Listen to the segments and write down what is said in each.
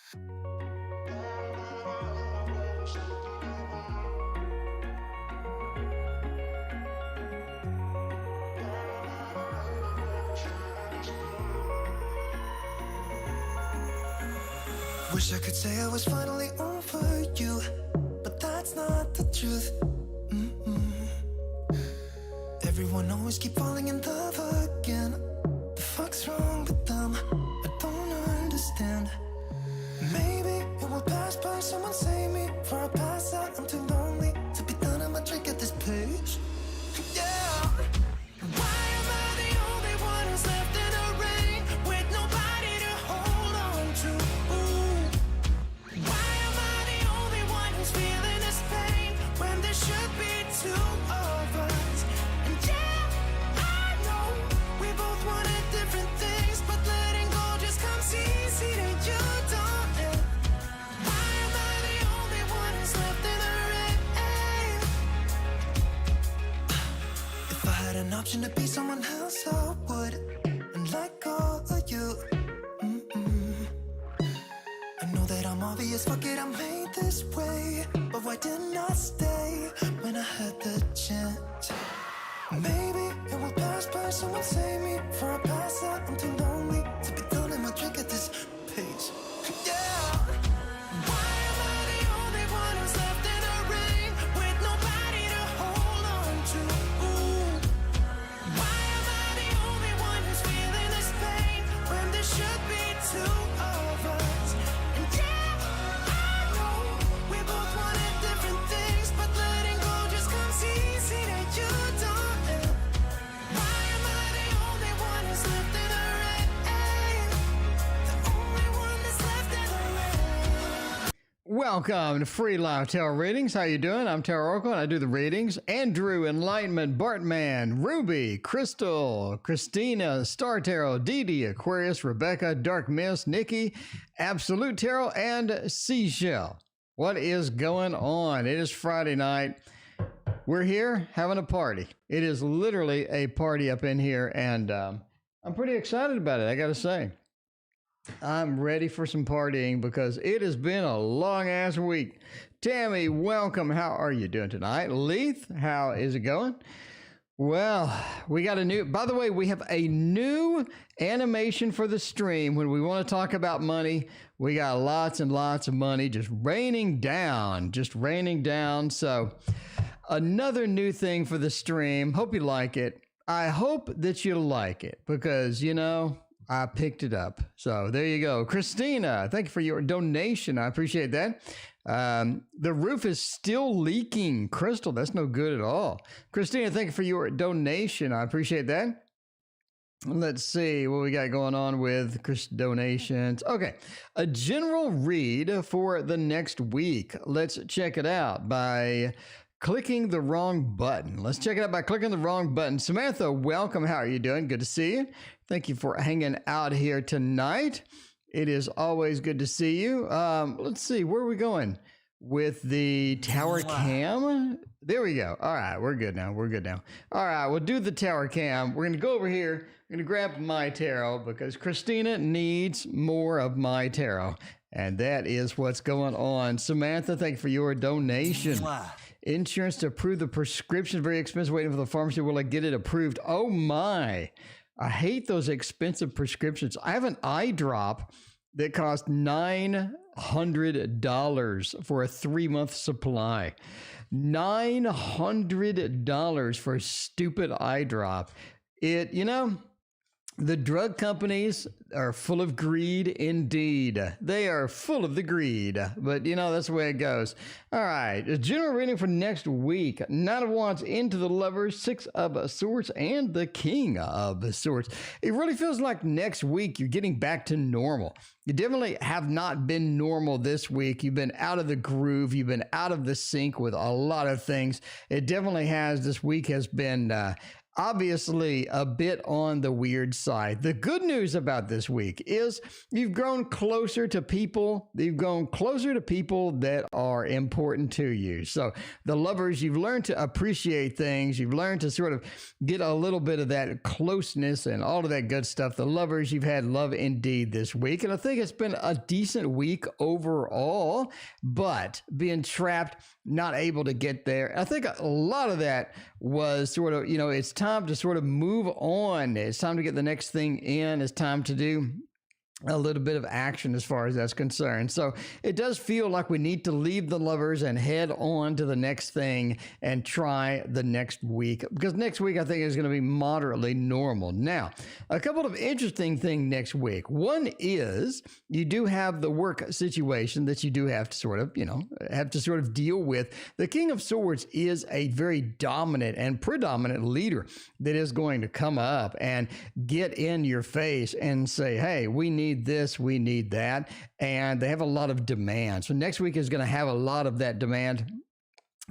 Wish I could say I was finally over you, but that's not the truth. Everyone always keep falling in love again. The fuck's wrong with them? I don't understand. Maybe it will pass by, someone save me. For I pass out, I'm too lonely to be done. I'm a drink at this place. Yeah. Why am I the only one who's left in the rain with nobody to hold on to? Ooh. Why am I the only one who's feeling this pain when there should be two of us? And yeah, I know we both wanted different things, but letting go just comes easy to you, don't it? Why am I the only one who's left in the rain? If I had an option to be someone else, I would, and let go of you. I know that I'm obvious, fuck it, I'm made this way. But why didn't I stay when I had the chance? Maybe it will pass by, someone save me. For I pass out, I'm too lonely to be done in my drink at this pace. Yeah. Why am I the only one who's left in the rain with nobody to hold on to? Ooh. Why am I the only one who's feeling this pain when there should be two of us? And yeah, I know we both wanted different things, but letting go just comes easy to you, don't it? Why am I the only one who's left in the rain? The only one that's left in the rain. Welcome to Free Live Tarot Readings. How you doing? I'm Tarot Oracle and I do the readings. Andrew, Enlightenment, Bartman, Ruby, Crystal, Christina, Star Tarot, Dee Dee, Aquarius, Rebecca, Dark Mist, Nikki, Absolute Tarot, and Seashell. What is going on? It is Friday night. We're here having a party. It is literally a party up in here, and I'm pretty excited about it, I gotta say. I'm ready for some partying because it has been a long-ass week. Tammy, welcome. How are you doing tonight? Leith, how is it going? Well, we got a new, by the way, we have a new animation for the stream. When we want to talk about money, we got lots and lots of money just raining down. So another new thing for the stream. Hope you like it. I hope that you like it because, you know, I picked it up. So there you go. Christina, thank you for your donation. I appreciate that. The roof is still leaking. Crystal, that's no good at all. Christina, thank you for your donation. I appreciate that. Let's see what we got going on with Chris donations. Okay, a general read for the next week. Let's check it out by clicking the wrong button. Let's check it out by clicking the wrong button. Samantha, welcome. How are you doing? Good to see you. Thank you for hanging out here tonight. It is always good to see you. Let's see, where are we going with the tower cam? There we go. All right, we're good now. All right, we'll do the tower cam. We're going to go over here. We're going to grab my tarot because Christina needs more of my tarot. And that is what's going on. Samantha, thank you for your donation. Insurance to approve the prescription, very expensive, waiting for the pharmacy. Will I get it approved? Oh my. I hate those expensive prescriptions. I have an eye drop that cost $900 for a 3-month supply. $900 for a stupid eye drop. You know, the drug companies are full of greed indeed. They are full of the greed, but you know, that's the way it goes. All right, a general reading for next week. Knight of Wands into the Lovers, 6 of Swords, and the King of Swords. It really feels like next week you're getting back to normal. You definitely have not been normal this week. You've been out of the groove. You've been out of the sync with a lot of things. It definitely has. This week has been obviously a bit on the weird side. The good news about this week is you've grown closer to people. You've grown closer to people that are important to you. So the lovers, you've learned to appreciate things. You've learned to sort of get a little bit of that closeness and all of that good stuff. The lovers, you've had love indeed this week. And I think it's been a decent week overall, but being trapped, not able to get there. I think a lot of that was sort of, it's time to sort of move on. It's time to get the next thing in. It's time to do a little bit of action as far as that's concerned. So it does feel like we need to leave the lovers and head on to the next thing and try the next week, because next week I think is going to be moderately normal. Now, a couple of interesting things next week. One is you do have the work situation that you do have to sort of, deal with. The King of Swords is a very dominant and predominant leader that is going to come up and get in your face and say, hey, we need this, we need that, and they have a lot of demand. So next week is going to have a lot of that demand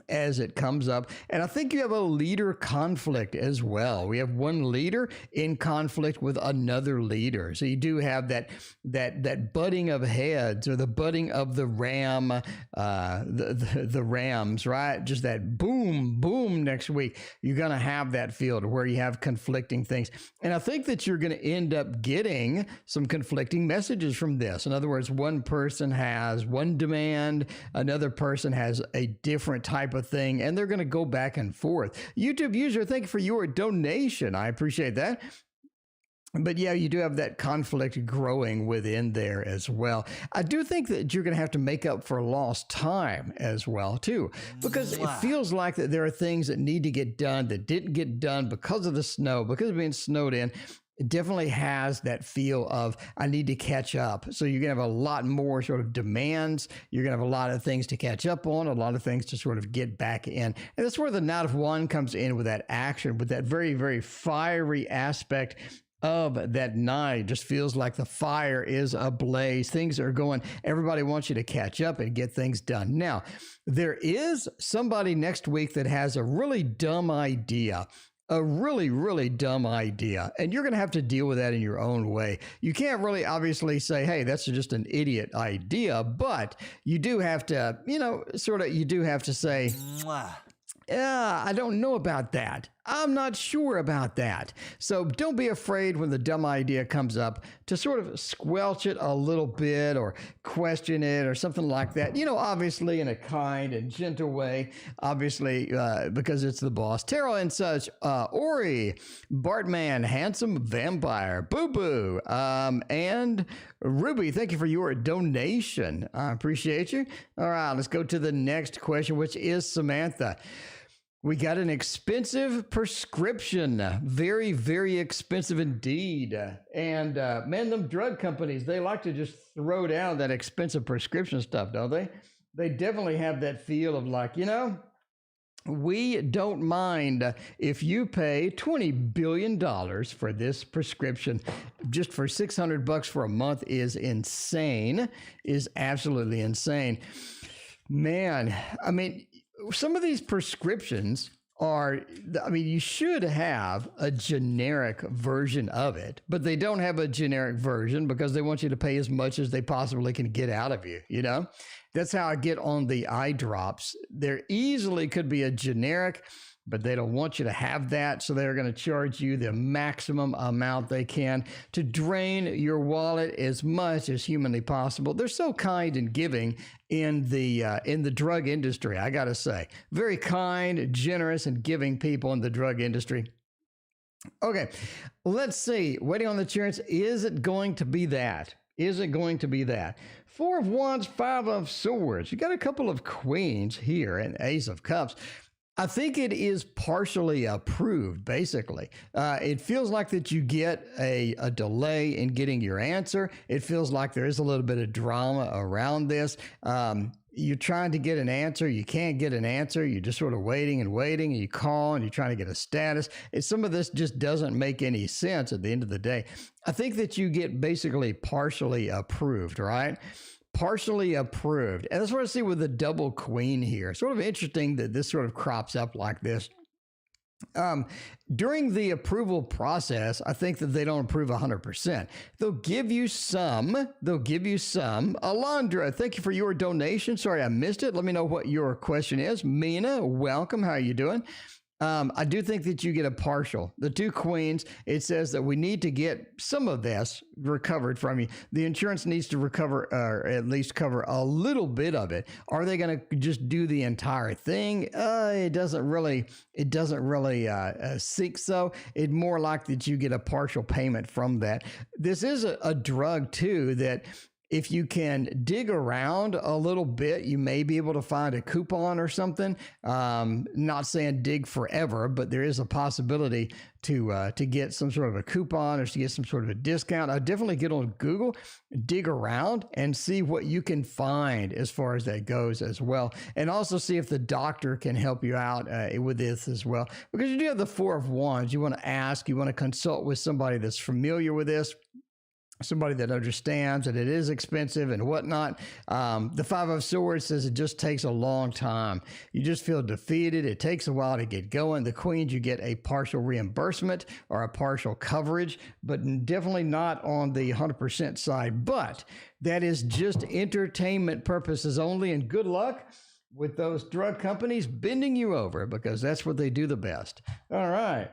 as it comes up. And I think you have a leader conflict as well. We have one leader in conflict with another leader. So you do have that butting of heads, or the butting of the ram, the rams, right? Just that boom, boom next week. You're going to have that field where you have conflicting things. And I think that you're going to end up getting some conflicting messages from this. In other words, one person has one demand, another person has a different type of thing, and they're going to go back and forth. YouTube user, thank you for your donation. I appreciate that. But yeah, you do have that conflict growing within there as well. I do think that you're going to have to make up for lost time as well, too, because it feels like that there are things that need to get done that didn't get done because of the snow, because of being snowed in. It definitely has that feel of, I need to catch up. So you're going to have a lot more sort of demands. You're going to have a lot of things to catch up on, a lot of things to sort of get back in. And that's where the Knight of Wands comes in with that action, with that very, very fiery aspect of that night. It just feels like the fire is ablaze. Things are going, everybody wants you to catch up and get things done. Now, there is somebody next week that has a really dumb idea. A really, really dumb idea. And you're going to have to deal with that in your own way. You can't really obviously say, hey, that's just an idiot idea, but you do have to, you do have to say, yeah, I don't know about that. I'm not sure about that. So don't be afraid when the dumb idea comes up to sort of squelch it a little bit or question it or something like that. Obviously in a kind and gentle way, obviously because it's the boss. Tarot and such, Ori, Bartman, Handsome Vampire, Boo Boo, and Ruby, thank you for your donation. I appreciate you. All right, let's go to the next question, which is Samantha. We got an expensive prescription. Very, very expensive indeed. And man, them drug companies, they like to just throw down that expensive prescription stuff, don't they? They definitely have that feel of like, we don't mind if you pay $20 billion for this prescription. Just for $600 for a month is insane, is absolutely insane. Man, I mean, some of these prescriptions are, you should have a generic version of it, but they don't have a generic version because they want you to pay as much as they possibly can get out of you, That's how I get on the eye drops. There easily could be a generic, but they don't want you to have that, so they're going to charge you the maximum amount they can to drain your wallet as much as humanly possible. They're so kind and giving in the drug industry, I got to say. Very kind, generous, and giving people in the drug industry. Okay, let's see. Waiting on the chance, is it going to be that? Is it going to be that? Four of Wands, Five of Swords. You got a couple of queens here and Ace of Cups. I think it is partially approved, basically. It feels like that you get a delay in getting your answer. It feels like there is a little bit of drama around this. You're trying to get an answer. You can't get an answer. You're just sort of waiting, and you call, and you're trying to get a status. Some of this just doesn't make any sense at the end of the day. I think that you get basically partially approved, right? Partially approved. And that's what I see with the double queen here. Sort of interesting that this sort of crops up like this. During the approval process, I think that they don't approve 100%. They'll give you some. Alondra, thank you for your donation. Sorry, I missed it. Let me know what your question is. Mina, welcome. How are you doing? I do think that you get a partial. The two queens, it says that we need to get some of this recovered from you. The insurance needs to recover, or at least cover a little bit of it. Are they going to just do the entire thing? It doesn't really seek so. It's more like that you get a partial payment from that. This is a drug too that if you can dig around a little bit, you may be able to find a coupon or something. Not saying dig forever, but there is a possibility to get some sort of a coupon or to get some sort of a discount. I definitely get on Google, dig around, and see what you can find as far as that goes as well. And also see if the doctor can help you out with this as well. Because you do have the Four of Wands. You want to ask, you want to consult with somebody that's familiar with this, somebody that understands that it is expensive and whatnot. The Five of Swords says it just takes a long time. You just feel defeated. It takes a while to get going. The Queens, you get a partial reimbursement or a partial coverage, but definitely not on the 100% side. But that is just entertainment purposes only, and good luck with those drug companies bending you over, because that's what they do the best. All right.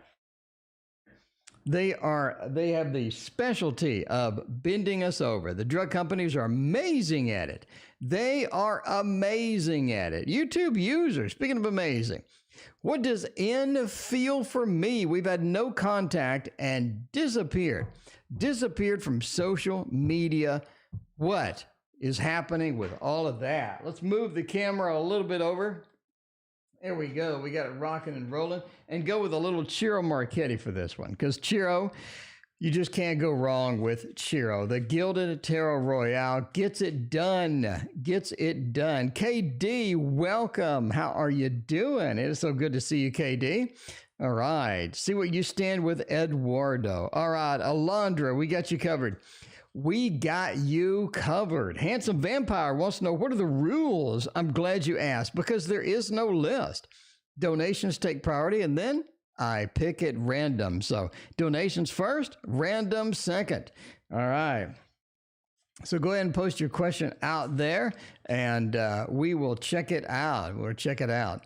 They have the specialty of bending us over. The drug companies are amazing at it. They are amazing at it. YouTube users, speaking of amazing, what does N feel for me? We've had no contact and disappeared from social media. What is happening with all of that? Let's move the camera a little bit over. There we go. We got it rocking and rolling. And go with a little Ciro Marchetti for this one. Because Ciro, you just can't go wrong with Ciro. The Gilded Tarot Royale gets it done. KD, welcome. How are you doing? It is so good to see you, KD. All right. See what you stand with Eduardo. All right. Alondra, we got you covered. We got you covered. Handsome Vampire wants to know, what are the rules? I'm glad you asked, because there is no list. Donations take priority, and then I pick it random. So donations first, random second. All right. So go ahead and post your question out there, and we will check it out.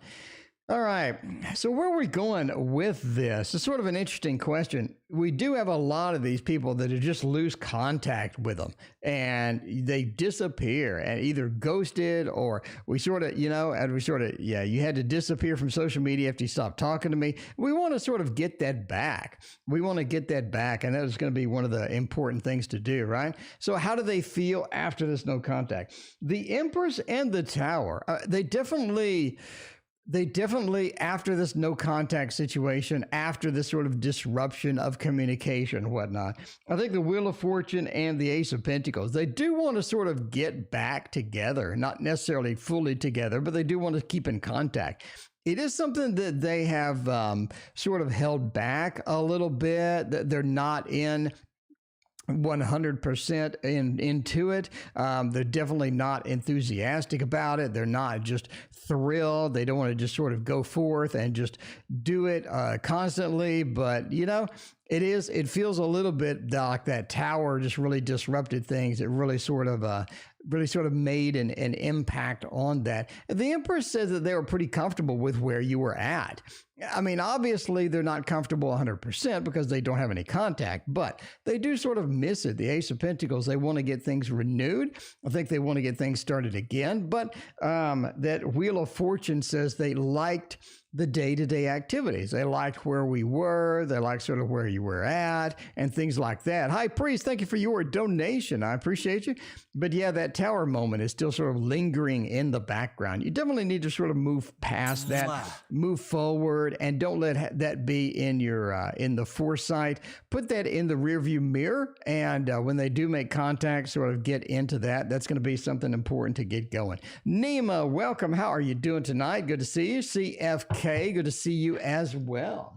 All right, so where are we going with this? It's sort of an interesting question. We do have a lot of these people that just lose contact with them, and they disappear and either ghosted, or you had to disappear from social media after you stopped talking to me. We want to sort of get that back. And that is going to be one of the important things to do, right? So how do they feel after this no contact? The Empress and the Tower, they definitely, after this no contact situation, after this sort of disruption of communication and whatnot, I think the Wheel of Fortune and the Ace of Pentacles, they do want to sort of get back together, not necessarily fully together, but they do want to keep in contact. It is something that they have sort of held back a little bit. They're not in 100% into it. They're definitely not enthusiastic about it. They're not just thrilled. They don't want to just sort of go forth and just do it constantly. But, it feels a little bit like that Tower just really disrupted things. It really sort of made an impact on that. The Empress says that they were pretty comfortable with where you were at. I mean, obviously they're not comfortable 100% because they don't have any contact, but they do sort of miss it. The Ace of Pentacles, they want to get things renewed. I think they want to get things started again, but that Wheel of Fortune says they liked the day-to-day activities. They liked where we were. They liked sort of where you were at and things like that. High Priest, thank you for your donation. I appreciate you. But yeah, that Tower moment is still sort of lingering in the background. You definitely need to sort of move past that, move forward, and don't let that be in your in the foresight. Put that in the rearview mirror, and when they do make contact, sort of get into that. That's going to be something important to get going. Nima, welcome. How are you doing tonight? Good to see you. CFK, good to see you as well.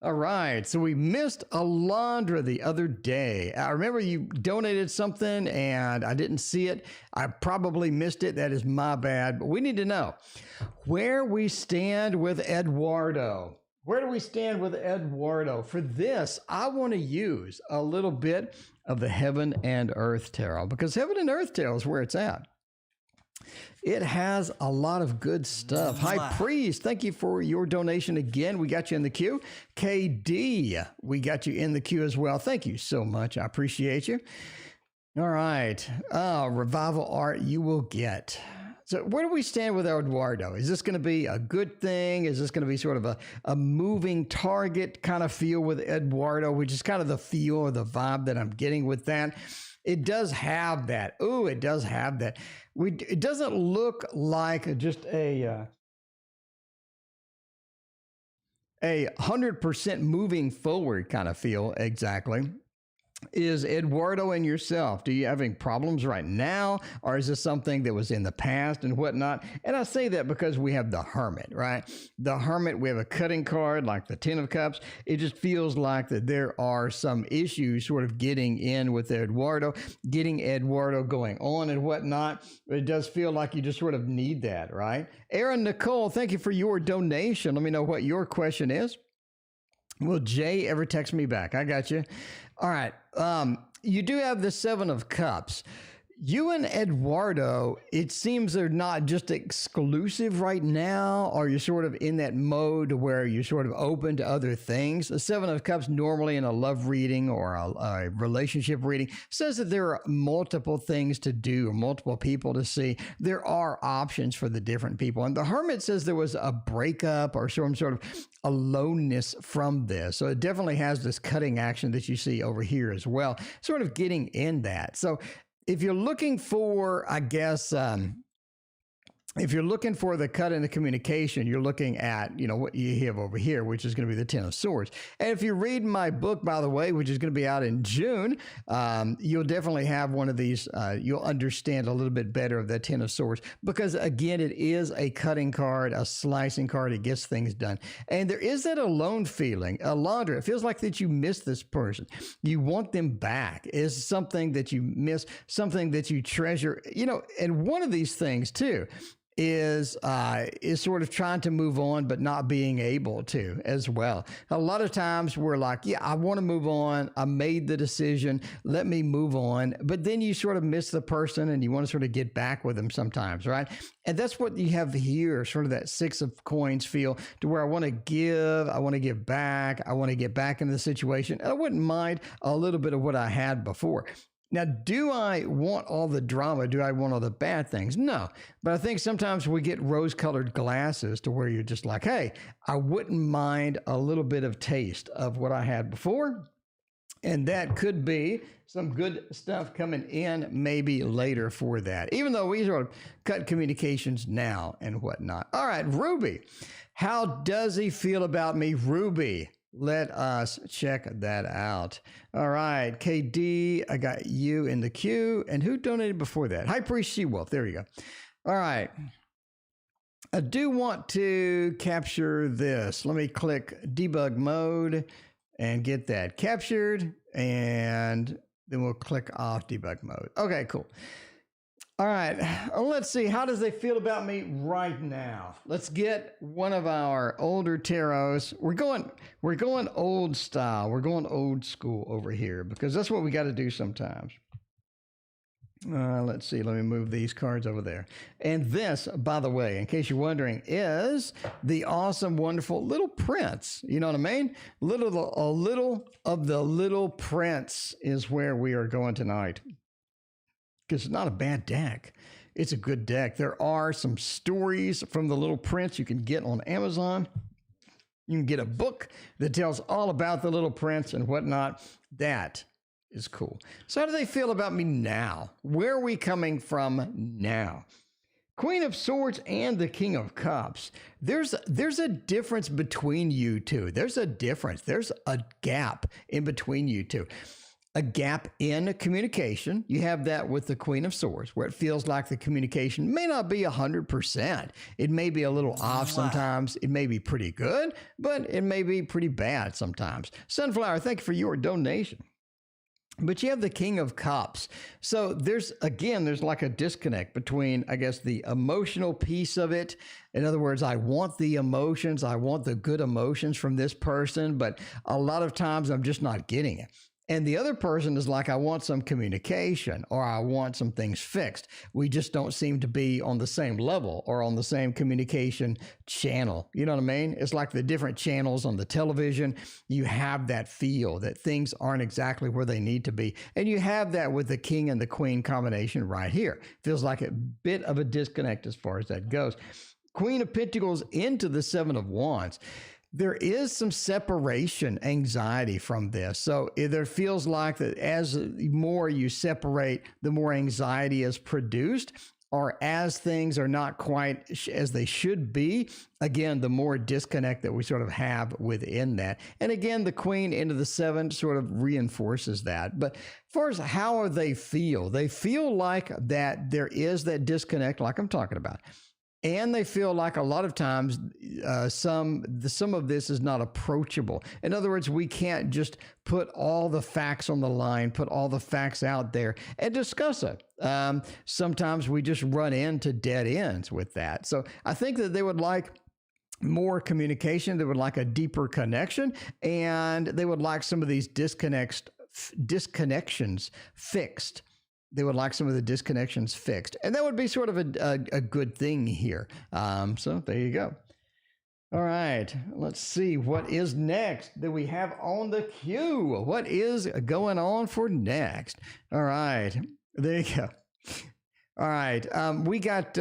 All right, so we missed Alondra the other day. I remember you donated something and I didn't see it. I probably missed it. That is my bad, but we need to know where we stand with Eduardo. Where do we stand with Eduardo? For this, I want to use a little bit of the Heaven and Earth Tarot, because Heaven and Earth Tarot is where it's at. It has a lot of good stuff. High Priest, thank you for your donation again. We got you in the queue. KD, we got you in the queue as well. Thank you so much. I appreciate you. All right. Revival art you will get. So where do we stand with Eduardo? Is this going to be a good thing? Is this going to be sort of a moving target kind of feel with Eduardo, which is kind of the feel or the vibe that I'm getting with that? It does have that. Ooh, it does have that. It doesn't look like just a 100% moving forward kind of feel exactly. Is Eduardo and yourself, do you having problems right now? Or is this something that was in the past and whatnot? And I say that because we have the Hermit, right? The Hermit, we have a cutting card like the Ten of Cups. It just feels like that there are some issues sort of getting in with Eduardo, getting Eduardo going on and whatnot. But it does feel like you just sort of need that, right? Aaron Nicole, thank you for your donation. Let me know what your question is. Will Jay ever text me back? I got you. All right. You do have the Seven of Cups. You and Eduardo, it seems they're not just exclusive right now, or you're sort of in that mode where you're sort of open to other things. The Seven of Cups normally in a love reading or a relationship reading says that there are multiple things to do or multiple people to see. There are options for the different people. And the Hermit says there was a breakup or some sort of aloneness from this. So it definitely has this cutting action that you see over here as well, sort of getting in that. So if you're looking for, I guess, if you're looking for the cut in the communication, you're looking at, what you have over here, which is going to be the Ten of Swords. And if you read my book, by the way, which is going to be out in June, you'll definitely have one of these. You'll understand a little bit better of the Ten of Swords, because again, it is a cutting card, a slicing card. It gets things done. And there is that alone feeling. Alondra, it feels like that you miss this person. You want them back. It's something that you miss, something that you treasure, and one of these things too is sort of trying to move on, but not being able to as well. A lot of times we're like, yeah, I want to move on. I made the decision. Let me move on. But then you sort of miss the person and you want to sort of get back with them sometimes, right? And that's what you have here, sort of that Six of Coins feel, to where I want to give back. I want to get back into the situation. And I wouldn't mind a little bit of what I had before. Now, do I want all the drama? Do I want all the bad things? No. But I think sometimes we get rose-colored glasses to where you're just like, hey, I wouldn't mind a little bit of taste of what I had before. And that could be some good stuff coming in maybe later for that, even though we sort of cut communications now and whatnot. All right, Ruby, how does he feel about me? Ruby, let us check that out. All right, KD, I got you in the queue. And who donated before that? High Priest She-Wolf. There you go. All right. I do want to capture this. Let me click debug mode and get that captured. And then we'll click off debug mode. Okay, cool. All right, let's see. How does they feel about me right now? Let's get one of our older tarots. We're going old style. We're going old school over here because that's what we got to do sometimes. Let's see. Let me move these cards over there. And this, by the way, in case you're wondering, is the awesome, wonderful Little Prince. You know what I mean? A little of the Little Prince is where we are going tonight. It's not a bad deck. It's a good deck. There are some stories from the Little Prince you can get on Amazon. You can get a book that tells all about the Little Prince and whatnot. That is cool. So how do they feel about me now? Where are we coming from now? Queen of Swords and the King of Cups. There's a difference between you two. There's a difference. There's a gap in between you two. a gap in communication. You have that with the Queen of Swords, where it feels like the communication may not be 100%. It may be a little off sometimes. It may be pretty good, but it may be pretty bad sometimes. Sunflower, thank you for your donation. But you have the King of Cups. So there's like a disconnect between, I guess, the emotional piece of it. In other words, I want the emotions. I want the good emotions from this person, but a lot of times I'm just not getting it. And the other person is like, I want some communication, or I want some things fixed. We just don't seem to be on the same level or on the same communication channel. You know what I mean? It's like the different channels on the television. You have that feel that things aren't exactly where they need to be. And you have that with the King and the Queen combination right here. Feels like a bit of a disconnect as far as that goes. Queen of Pentacles into the Seven of Wands. There is some separation anxiety from this. So there feels like that as more you separate, the more anxiety is produced, or as things are not quite as they should be, again, the more disconnect that we sort of have within that. And again, the Queen into the Seven sort of reinforces that. But as far as how they feel like that there is that disconnect like I'm talking about. And they feel like a lot of times some of this is not approachable. In other words, we can't just put all the facts on the line, put all the facts out there and discuss it. Sometimes we just run into dead ends with that. So I think that they would like more communication. They would like a deeper connection, and they would like some of these disconnections fixed. They would like some of the disconnections fixed. And that would be sort of a good thing here. So there you go. All right, let's see what is next that we have on the queue. What is going on for next? All right, there you go. All right, we got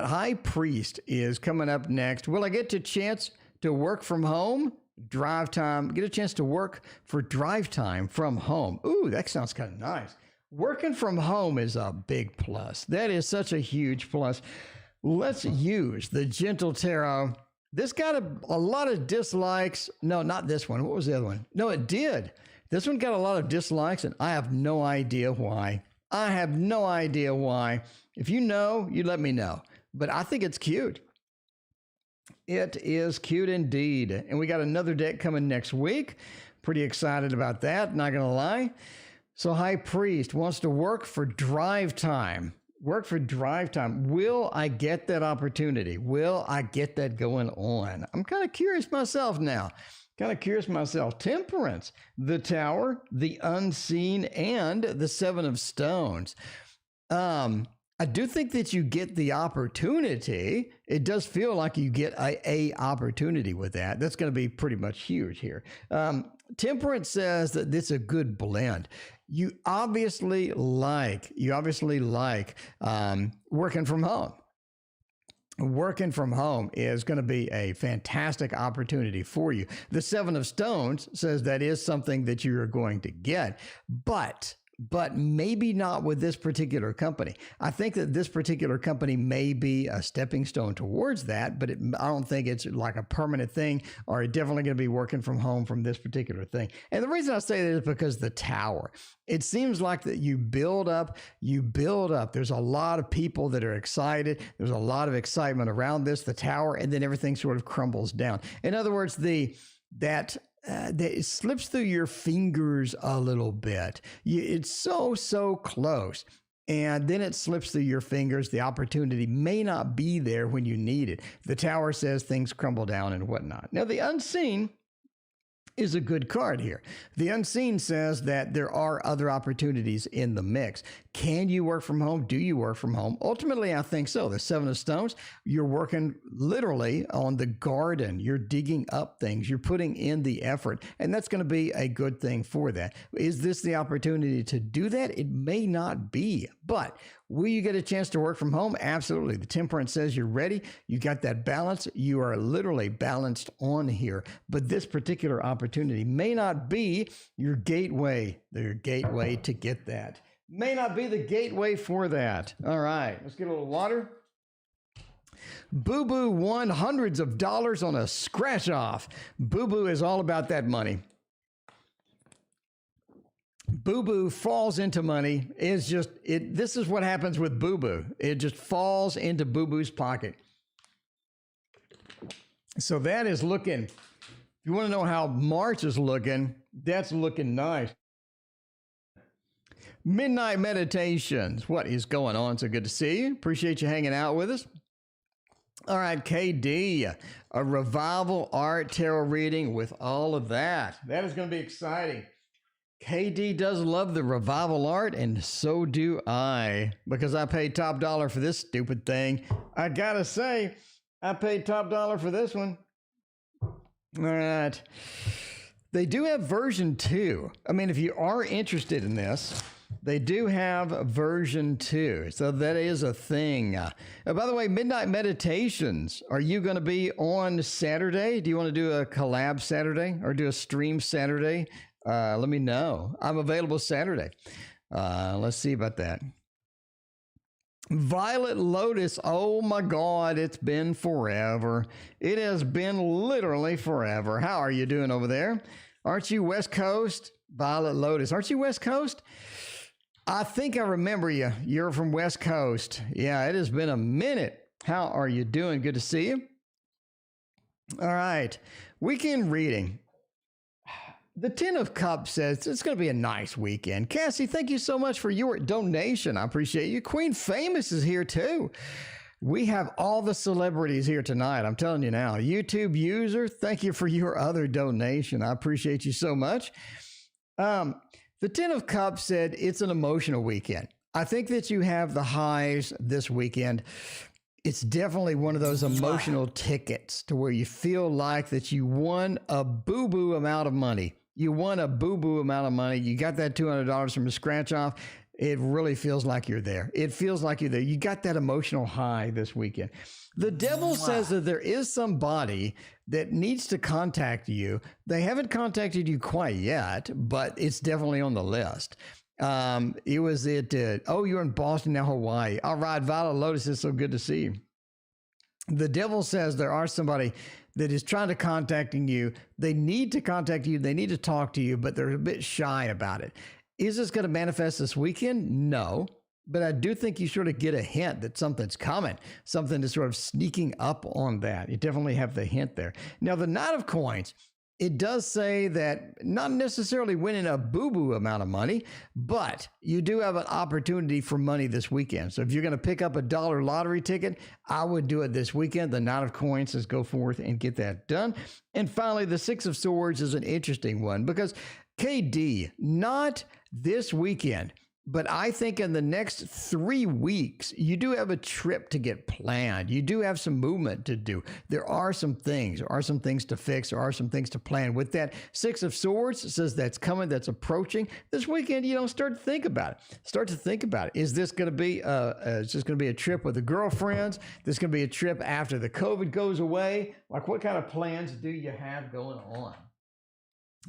High Priest is coming up next. Will I get a chance to work from home? Drive time, get a chance to work for drive time from home. Ooh, that sounds kind of nice. Working from home is a big plus. That is such a huge plus. Let's use the Gentle Tarot. This got a lot of dislikes. No, not this one. What was the other one? No, it did. This one got a lot of dislikes, and I have no idea why. I have no idea why. If you know, you let me know. But I think it's cute. It is cute indeed. And we got another deck coming next week. Pretty excited about that, not going to lie. So High Priest wants to work for drive time. Work for drive time. Will I get that opportunity? Will I get that going on? I'm kind of curious myself now. Temperance, the Tower, the Unseen, and the Seven of Stones. I do think that you get the opportunity. It does feel like you get a opportunity with that. That's going to be pretty much huge here. Temperance says that this is a good blend. You obviously like working from home. Working from home is going to be a fantastic opportunity for you. The Seven of Stones says that is something that you are going to get, but maybe not with this particular company. I think that this particular company may be a stepping stone towards that, but I don't think it's like a permanent thing, or definitely going to be working from home from this particular thing. And the reason I say that is because the Tower. It seems like that you build up. There's a lot of people that are excited. There's a lot of excitement around this, the Tower, and then everything sort of crumbles down. In other words, that it slips through your fingers a little bit. It's so close. And then it slips through your fingers. The opportunity may not be there when you need it. The Tower says things crumble down and whatnot. Now, the Unseen is a good card here. The Unseen says that there are other opportunities in the mix. Can you work from home? Do you work from home? Ultimately, I think so. The Seven of Stones, you're working literally on the garden. You're digging up things. You're putting in the effort, and that's going to be a good thing for that. Is this the opportunity to do that? It may not be, but will you get a chance to work from home? Absolutely. The Temperance says you're ready. You got that balance. You are literally balanced on here, but this particular opportunity may not be your gateway to get that. May not be the gateway for that. All right, let's get a little water. Boo Boo won hundreds of dollars on a scratch off. Boo Boo is all about that money. Boo-boo falls into money. It's just, this is what happens with boo-boo. It just falls into boo-boo's pocket. So that is looking, if you want to know how March is looking, that's looking nice. Midnight Meditations. What is going on? So good to see you. Appreciate you hanging out with us. All right, KD, a revival art tarot reading with all of that. That is going to be exciting. KD does love the revival art, and so do I, because I paid top dollar for this stupid thing. I gotta say, I paid top dollar for this one. All right. They do have version 2. I mean, if you are interested in this, they do have version 2. So that is a thing. By the way, Midnight Meditations, are you going to be on Saturday? Do you want to do a collab Saturday or do a stream Saturday? Let me know. I'm available Saturday. Let's see about that. Violet Lotus. Oh my God, it's been forever. It has been literally forever. How are you doing over there? Aren't you West Coast? Violet Lotus. Aren't you West Coast? I think I remember you. You're from West Coast. Yeah, it has been a minute. How are you doing? Good to see you. All right. Weekend reading. The Ten of Cups says it's going to be a nice weekend. Cassie, thank you so much for your donation. I appreciate you. Queen Famous is here too. We have all the celebrities here tonight. I'm telling you now. YouTube user, thank you for your other donation. I appreciate you so much. The Ten of Cups said it's an emotional weekend. I think that you have the highs this weekend. It's definitely one of those emotional tickets to where you feel like that you won a boo-boo amount of money. You won a boo-boo amount of money. You got that $200 from a scratch off. It really feels like you're there. It feels like you're there. You got that emotional high this weekend. The devil says that there is somebody that needs to contact you. They haven't contacted you quite yet, but it's definitely on the list. You're in Boston, now Hawaii. All right, Violet Lotus, is so good to see you. The devil says there are somebody that is trying to contacting you. They need to contact you. They need to talk to you, but they're a bit shy about it. Is this going to manifest this weekend? No, but I do think you sort of get a hint that something's coming, something is sort of sneaking up on that. You definitely have the hint there. Now, the Knight of Coins, it does say that not necessarily winning a boo-boo amount of money, but you do have an opportunity for money this weekend. So if you're going to pick up a dollar lottery ticket, I would do it this weekend. The Knight of Coins says go forth and get that done. And finally, the Six of Swords is an interesting one because KD, not this weekend, but I think in the next 3 weeks, you do have a trip to get planned. You do have some movement to do. There are some things. There are some things to fix. There are some things to plan. With that Six of Swords says that's coming, that's approaching. This weekend, start to think about it. Start to think about it. Is this going to be is this going to be a trip with the girlfriends? This going to be a trip after the COVID goes away? Like, what kind of plans do you have going on?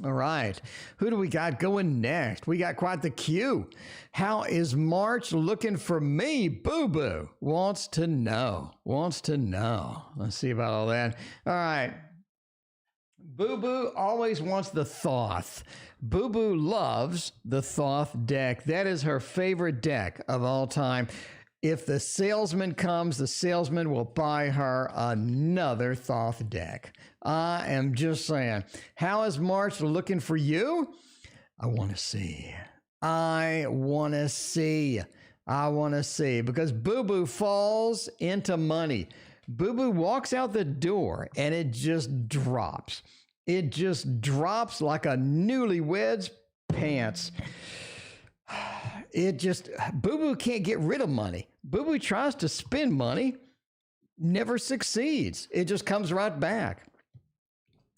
All right. Who do we got going next? We got quite the queue. How is March looking for me? Boo-boo wants to know. Let's see about all that. All right. Boo-boo always wants the Thoth. Boo-boo loves the Thoth deck. That is her favorite deck of all time. If the salesman comes, the salesman will buy her another Thoth deck. I am just saying. How is March looking for you? I want to see. Because Boo-boo falls into money. Boo-boo walks out the door and it just drops. It just drops like a newlywed's pants. Boo-boo can't get rid of money. Boo-boo tries to spend money, never succeeds. It just comes right back.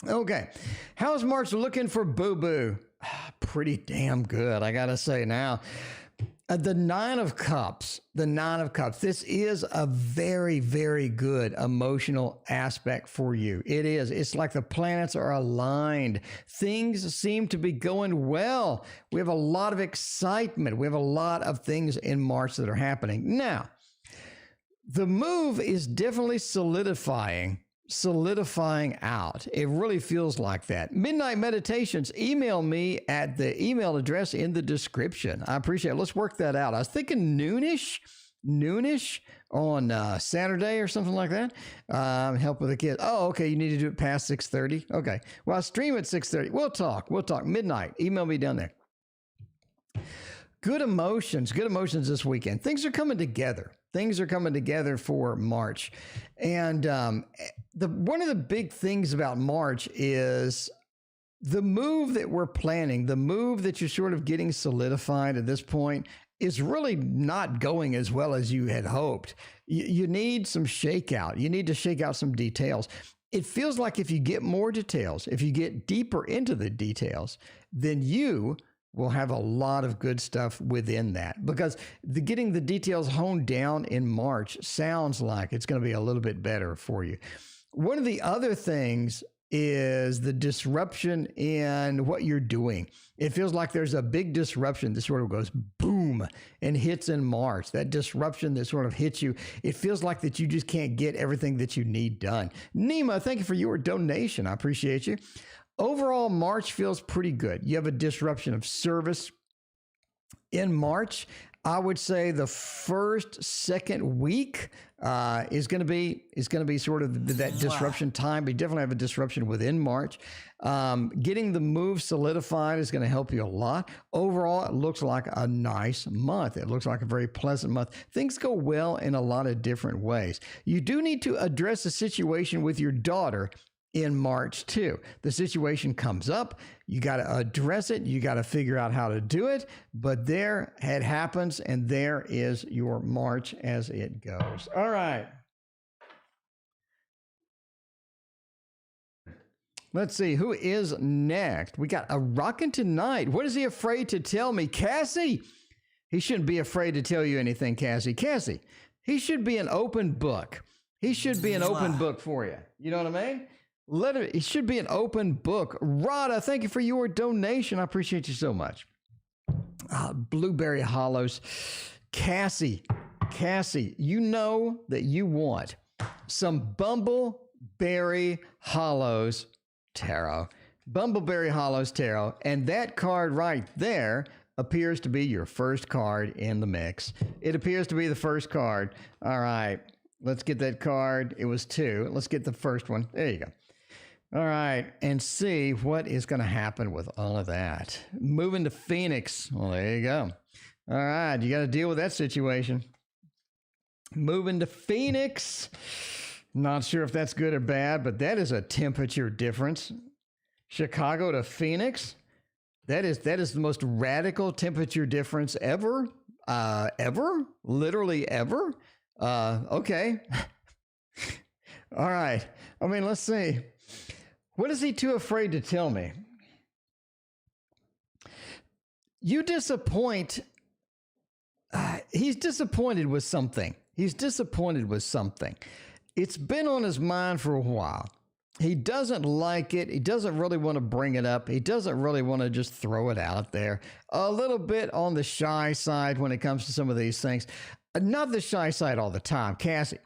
Okay. How's March looking for Boo-boo? Pretty damn good, I gotta say now. The Nine of Cups. This is a very, very good emotional aspect for you. It is. It's like the planets are aligned. Things seem to be going well. We have a lot of excitement. We have a lot of things in March that are happening. Now, the move is definitely solidifying solidifying out. It really feels like that. Midnight Meditations, email me at the email address in the description. I appreciate it. Let's work that out. I was thinking noonish on Saturday or something like that. Help with the kids. Oh, okay. You need to do it past 6:30. Okay. Well, I stream at 6:30. We'll talk. Midnight. Email me down there. Good emotions this weekend. Things are coming together. Things are coming together for March. And one of the big things about March is the move that we're planning, the move that you're sort of getting solidified at this point is really not going as well as you had hoped. You need some shakeout. You need to shake out some details. It feels like if you get more details, if you get deeper into the details, then you will have a lot of good stuff within that, because getting the details honed down in March sounds like it's going to be a little bit better for you. One of the other things is the disruption in what you're doing. It feels like there's a big disruption that sort of goes boom and hits in March. That disruption that sort of hits you, it feels like that you just can't get everything that you need done. Nima, thank you for your donation. I appreciate you. Overall, March feels pretty good. You have a disruption of service in March. I would say the second week is going to be sort of that disruption time. We definitely have a disruption within March. Getting the move solidified is going to help you a lot. Overall, it looks like a nice month. It looks like a very pleasant month. Things go well in a lot of different ways. You do need to address the situation with your daughter in March too. The situation comes up, you got to address it, you got to figure out how to do it, but there it happens, and there is your March as it goes. All right. Let's see, who is next? We got a rockin' tonight. What is he afraid to tell me? Cassie! He shouldn't be afraid to tell you anything, Cassie. Cassie, he should be an open book. He should be an open book for you. You know what I mean? It should be an open book. Rada, thank you for your donation. I appreciate you so much. Blueberry Hollows. Cassie, you know that you want some Bumbleberry Hollows tarot. Bumbleberry Hollows tarot. And that card right there appears to be your first card in the mix. It appears to be the first card. All right. Let's get that card. It was 2. Let's get the first one. There you go. All right, and see what is going to happen with all of that. Moving to Phoenix. Well, there you go. All right, you got to deal with that situation. Moving to Phoenix. Not sure if that's good or bad, but that is a temperature difference. Chicago to Phoenix. That is the most radical temperature difference ever. Ever? Literally ever? Okay. All right. I mean, let's see. What is he too afraid to tell me? You disappoint. He's disappointed with something. It's been on his mind for a while. He doesn't like it. He doesn't really want to bring it up. He doesn't really want to just throw it out there. A little bit on the shy side when it comes to some of these things. Not the shy side all the time, Cassie.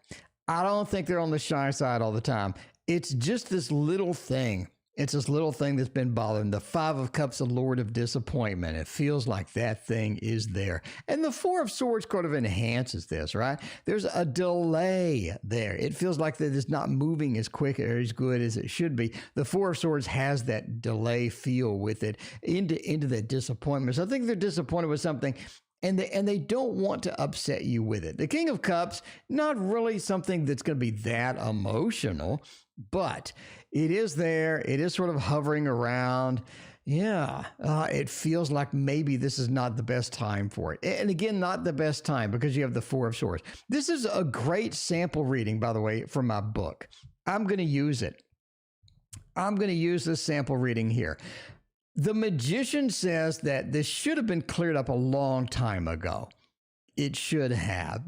I don't think they're on the shy side all the time. It's just this little thing. It's this little thing that's been bothering. The 5 of Cups, the Lord of Disappointment. It feels like that thing is there. And the 4 of Swords kind of enhances this, right? There's a delay there. It feels like that it's not moving as quick or as good as it should be. The 4 of Swords has that delay feel with it into that disappointment. So I think they're disappointed with something. And they don't want to upset you with it. The King of Cups, not really something that's going to be that emotional, but it is there. It is sort of hovering around. Yeah, it feels like maybe this is not the best time for it. And again, not the best time because you have the 4 of Swords. This is a great sample reading, by the way, from my book. I'm going to use it. I'm going to use this sample reading here. The Magician says that this should have been cleared up a long time ago. It should have.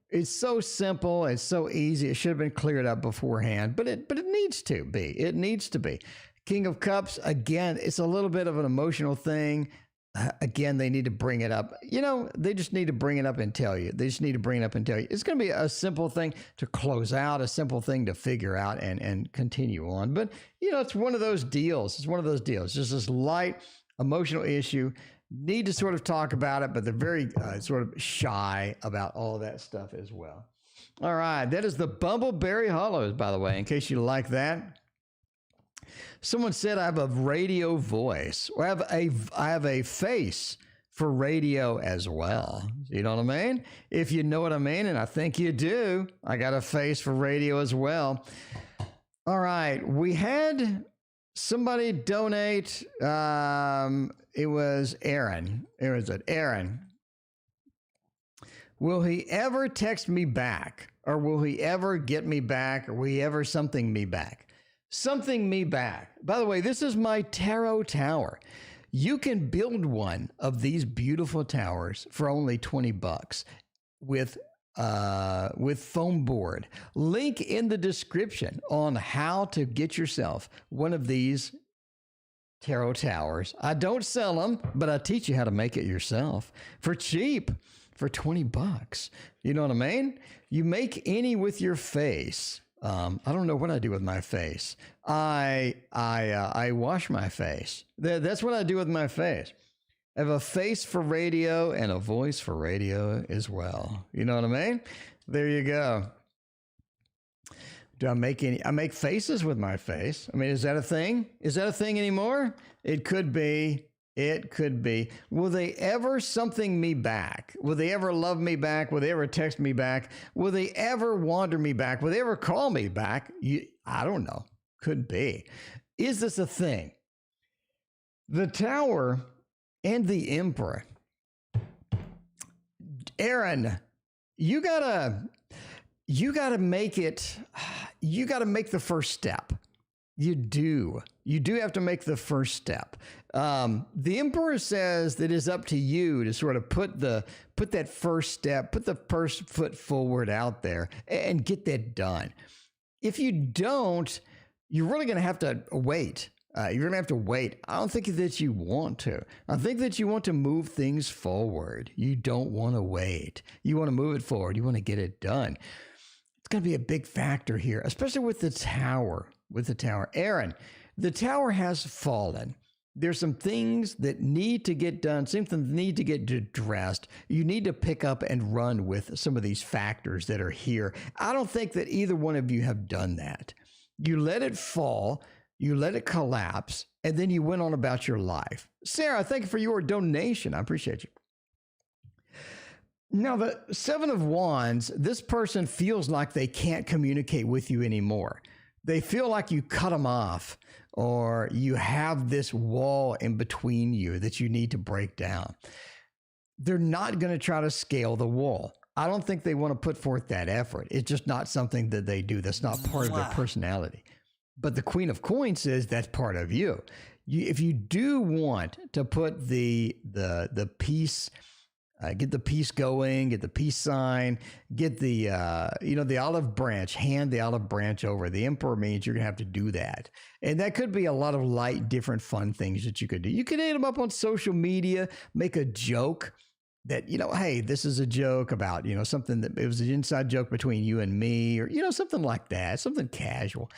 It's so simple. It's so easy. It should have been cleared up beforehand, but it needs to be. It needs to be. King of Cups, again, it's a little bit of an emotional thing. again, they need to bring it up. They just need to bring it up and tell you. They just need to bring it up and tell you. It's going to be a simple thing to close out, a simple thing to figure out and continue on. But, it's one of those deals. It's one of those deals. Just this light emotional issue. Need to sort of talk about it, but they're very sort of shy about all of that stuff as well. All right. That is the Bumbleberry Hollows, by the way, in case you like that. Someone said I have a radio voice, or I have a face for radio as well. You know what I mean? If you know what I mean, and I think you do, I got a face for radio as well. All right, we had somebody donate. It was Aaron. Aaron. Will he ever text me back, or will he ever get me back, or will he ever something me back? Something me back. By the way, this is my tarot tower. You can build one of these beautiful towers for only $20 with foam board. Link in the description on how to get yourself one of these tarot towers. I don't sell them, but I teach you how to make it yourself for cheap, for $20. You know what I mean? You make any with your face. I don't know what I do with my face. I wash my face. That's what I do with my face. I have a face for radio and a voice for radio as well. You know what I mean? There you go. Do I make any? I make faces with my face. I mean, is that a thing? Is that a thing anymore? It could be. It could be. Will they ever something me back? Will they ever love me back? Will they ever text me back? Will they ever wander me back? Will they ever call me back? I don't know. Could be. Is this a thing? The Tower and the Emperor. Aaron, you gotta make it. You gotta make the first step. You do have to make the first step. The Emperor says that it's up to you to sort of put that first step, put the first foot forward out there and get that done. If you don't, you're really going to have to wait. You're going to have to wait. I don't think that you want to. I think that you want to move things forward. You don't want to wait. You want to move it forward. You want to get it done. It's going to be a big factor here, especially with the Tower. Aaron, the Tower has fallen. There's some things that need to get done, some things need to get addressed. You need to pick up and run with some of these factors that are here. I don't think that either one of you have done that. You let it fall, you let it collapse, and then you went on about your life. Sarah, thank you for your donation. I appreciate you. Now, the Seven of Wands, this person feels like they can't communicate with you anymore. They feel like you cut them off, or you have this wall in between you that you need to break down. They're not going to try to scale the wall. I don't think they want to put forth that effort. It's just not something that they do. That's not part of their personality. But the Queen of Coins says that's part of you. If you do want to put the peace, get the peace going, get the peace sign, get the, the olive branch, hand the olive branch over. The Emperor means you're going to have to do that. And that could be a lot of light, different, fun things that you could do. You could hit them up on social media, make a joke that, hey, this is a joke about, something that it was an inside joke between you and me, or, something like that, something casual.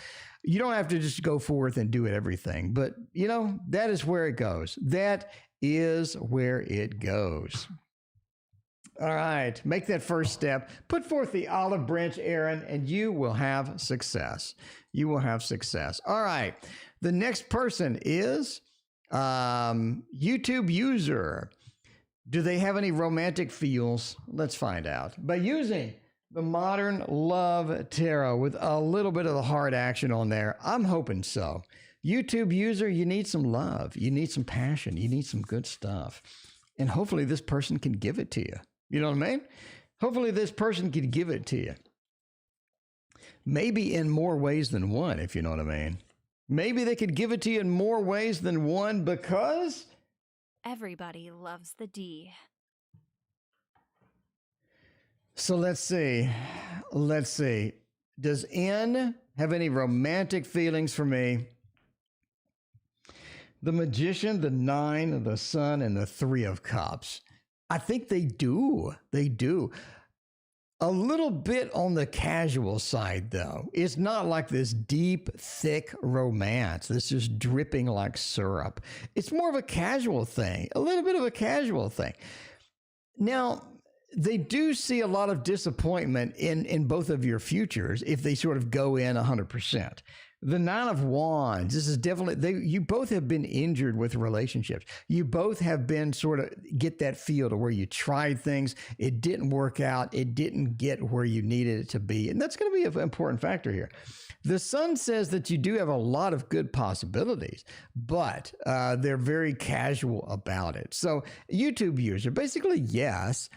You don't have to just go forth and do it everything, but, that is where it goes. That is where it goes. All right, make that first step. Put forth the olive branch, Aaron, and you will have success. You will have success. All right, the next person is YouTube user. Do they have any romantic feels? Let's find out. By using the Modern Love Tarot with a little bit of the hard action on there, I'm hoping so. YouTube user, you need some love. You need some passion. You need some good stuff. And hopefully this person can give it to you. You know what I mean? Hopefully this person can give it to you. Maybe in more ways than one, if you know what I mean. Maybe they could give it to you in more ways than one because everybody loves the D. So let's see. Does N have any romantic feelings for me? The Magician, the Nine, the Sun, and the Three of Cups. I think they do. They do. A little bit on the casual side, though. It's not like this deep, thick romance that's just dripping like syrup. It's more of a casual thing, a little bit of a casual thing. Now, they do see a lot of disappointment in both of your futures if they sort of go in 100%. The Nine of Wands, this is definitely, you both have been injured with relationships. You both have been sort of get that feel to where you tried things, it didn't work out, it didn't get where you needed it to be. And that's going to be an important factor here. The Sun says that you do have a lot of good possibilities, but they're very casual about it. So YouTube user, basically yes,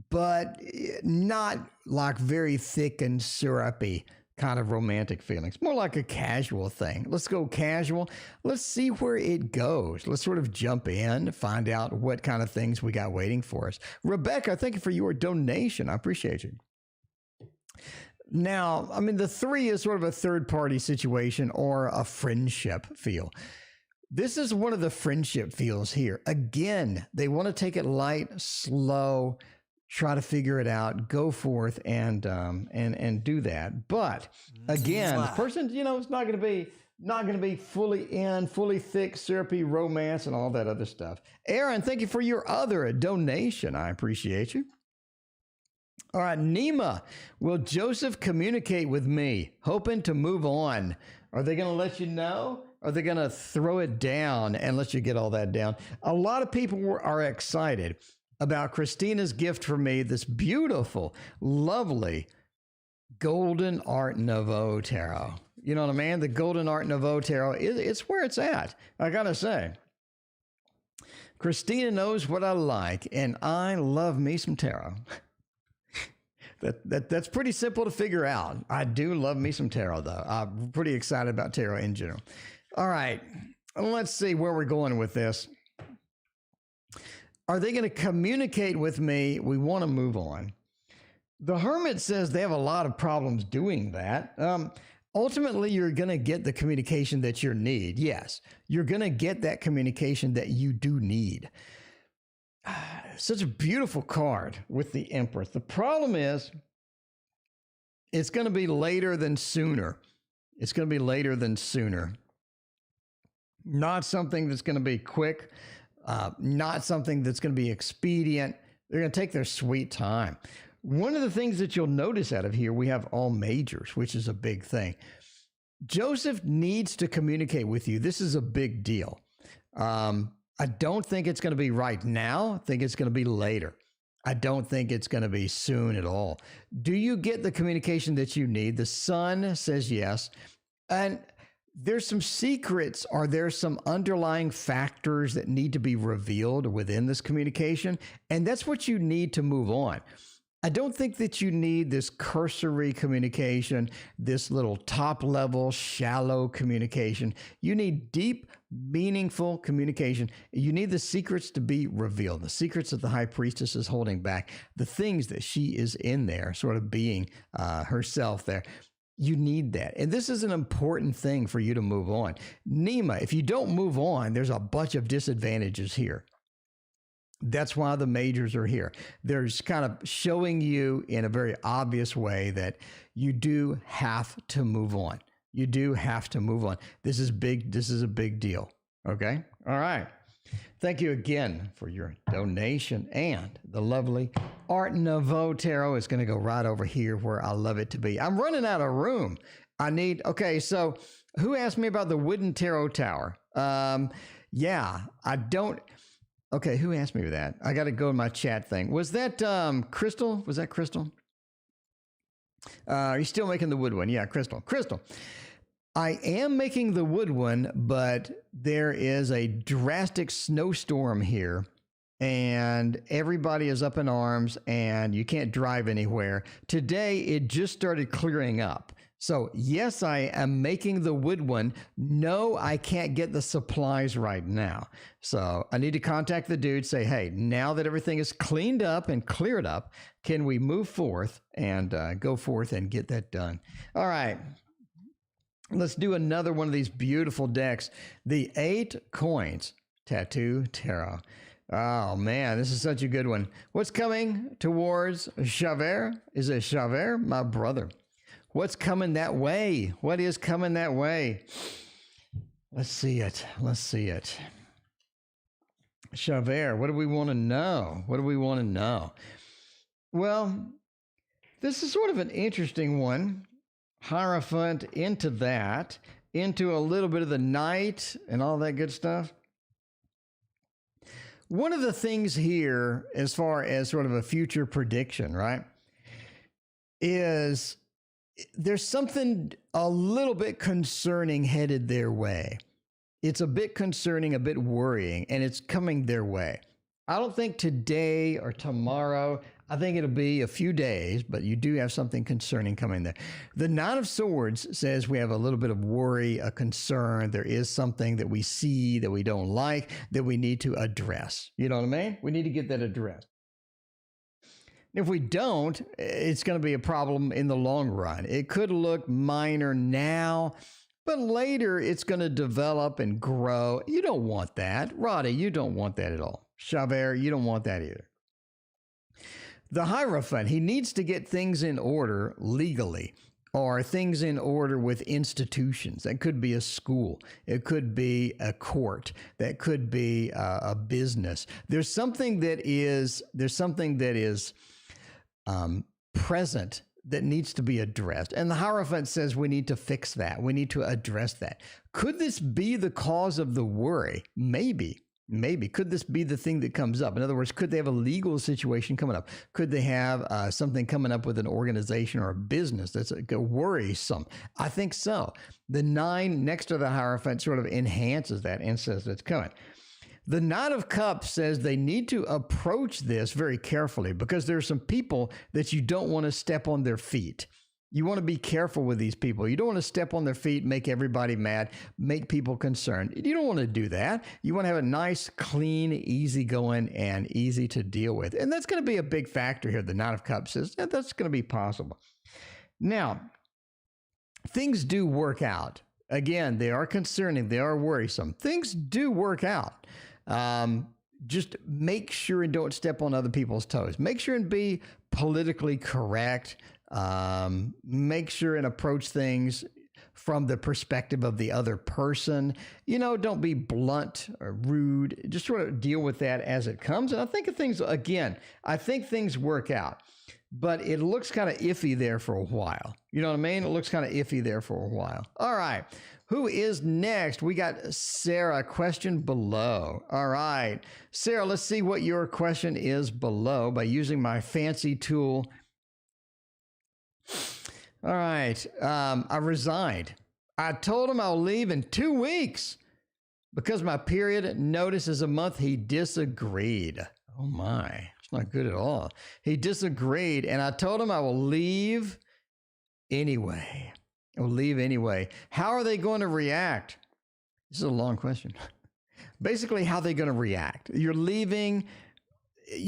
but not like very thick and syrupy kind of romantic feelings, more like a casual thing. Let's go casual. Let's see where it goes. Let's sort of jump in, find out what kind of things we got waiting for us. Rebecca, thank you for your donation. I appreciate you. Now, I mean, the three is sort of a third party situation or a friendship feel. This is one of the friendship feels here. Again, they want to take it light, slow, try to figure it out, go forth and do that. But again, the person, is not going to be fully thick, syrupy romance and all that other stuff. Aaron, thank you for your other donation. I appreciate you. All right, Nima, will Joseph communicate with me, hoping to move on? Are they going to let you know? Are they going to throw it down and let you get all that down? A lot of people are excited about Christina's gift for me, this beautiful, lovely Golden Art Nouveau Tarot. You know what I mean? The Golden Art Nouveau Tarot, it's where it's at, I gotta say. Christina knows what I like, and I love me some tarot. That's pretty simple to figure out. I do love me some tarot, though. I'm pretty excited about tarot in general. All right, let's see where we're going with this. Are they going to communicate with me? We want to move on. The Hermit says they have a lot of problems doing that. Ultimately, you're going to get the communication that you need. Yes, you're going to get that communication that you do need. Such a beautiful card with the Empress. The problem is it's going to be later than sooner. It's going to be later than sooner. Not something that's going to be quick. Not something that's going to be expedient. They're going to take their sweet time. One of the things that you'll notice out of here, we have all majors, which is a big thing. Joseph needs to communicate with you. This is a big deal. I don't think it's going to be right now. I think it's going to be later. I don't think it's going to be soon at all. Do you get the communication that you need? The Sun says yes. And there's some secrets. Are there some underlying factors that need to be revealed within this communication? And that's what you need to move on. I don't think that you need this cursory communication, this little top level, shallow communication. You need deep, meaningful communication. You need the secrets to be revealed, the secrets that the High Priestess is holding back, the things that she is in there, sort of being herself there. You need that. And this is an important thing for you to move on. Nima, if you don't move on, there's a bunch of disadvantages here. That's why the majors are here. They're just kind of showing you in a very obvious way that you do have to move on. You do have to move on. This is big. This is a big deal. Okay. All right. Thank you again for your donation, and the lovely Art Nouveau Tarot is going to go right over here where I love it to be. I'm running out of room. Okay, so who asked me about the wooden tarot tower? Yeah, I don't. Okay, who asked me that? I got to go in my chat thing. Was that Crystal? Was that Crystal? Are you still making the wood one? Yeah, Crystal. Crystal. I am making the wood one, but there is a drastic snowstorm here, and everybody is up in arms, and you can't drive anywhere. Today, it just started clearing up. So, yes, I am making the wood one. No, I can't get the supplies right now. So, I need to contact the dude, say, hey, now that everything is cleaned up and cleared up, can we move forth and go forth and get that done? All right. Let's do another one of these beautiful decks. The 8 Coins Tattoo Tarot. Oh man, this is such a good one. What's coming towards Javert? Is it Javert? My brother. What's coming that way? What is coming that way? Let's see it. Let's see it. Javert, what do we want to know? What do we want to know? Well, this is sort of an interesting one. Hierophant into that, into a little bit of the night and all that good stuff. One of the things here, as far as sort of a future prediction, right, is there's something a little bit concerning headed their way. It's a bit concerning, a bit worrying, and it's coming their way. I don't think today or tomorrow. I think it'll be a few days, but you do have something concerning coming there. The Nine of Swords says we have a little bit of worry, a concern. There is something that we see that we don't like that we need to address. You know what I mean? We need to get that addressed. If we don't, it's going to be a problem in the long run. It could look minor now, but later it's going to develop and grow. You don't want that. Roddy, you don't want that at all. Javert, you don't want that either. The Hierophant, he needs to get things in order legally, or things in order with institutions. That could be a school. It could be a court. That could be a business. There's something that is present that needs to be addressed. And the Hierophant says we need to fix that. We need to address that. Could this be the cause of the worry? Maybe. Maybe. Could this be the thing that comes up? In other words, could they have a legal situation coming up? Could they have something coming up with an organization or a business that's worrisome? I think so. The 9 next to the Hierophant sort of enhances that and says it's coming. The Knight of Cups says they need to approach this very carefully because there are some people that you don't want to step on their feet. You want to be careful with these people. You don't want to step on their feet, make everybody mad, make people concerned. You don't want to do that. You want to have a nice, clean, easy going, and easy to deal with. And that's going to be a big factor here. The Knight of Cups says that's going to be possible. Now, things do work out. Again, they are concerning. They are worrisome. Things do work out. Just make sure and don't step on other people's toes. Make sure and be politically correct. Make sure and approach things from the perspective of the other person. You know, don't be blunt or rude. Just sort of deal with that as it comes. And I think things work out, but it looks kind of iffy there for a while. You know what I mean? It looks kind of iffy there for a while. All right. Who is next? We got Sarah, question below. All right. Sarah, let's see what your question is below by using my fancy tool. All right. I resigned. I told him I'll leave in 2 weeks because my period notice is a month. He disagreed. Oh my, it's not good at all. He disagreed, and I told him I will leave anyway. I will leave anyway. How are they going to react? This is a long question. Basically, how are they going to react? You're leaving.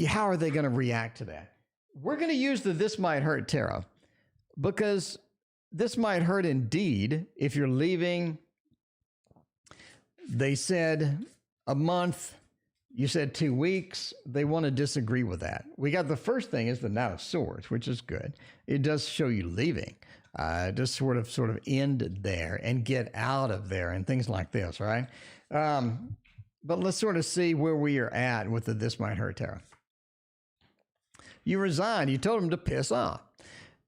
How are they going to react to that? We're going to use the This Might Hurt Tarot. Because this might hurt indeed if you're leaving. They said a month. You said 2 weeks. They want to disagree with that. We got the first thing is the Knight of Swords, which is good. It does show you leaving. Just sort of end there and get out of there and things like this, right? But let's sort of see where we are at with the This Might Hurt Tarot. You resigned. You told them to piss off.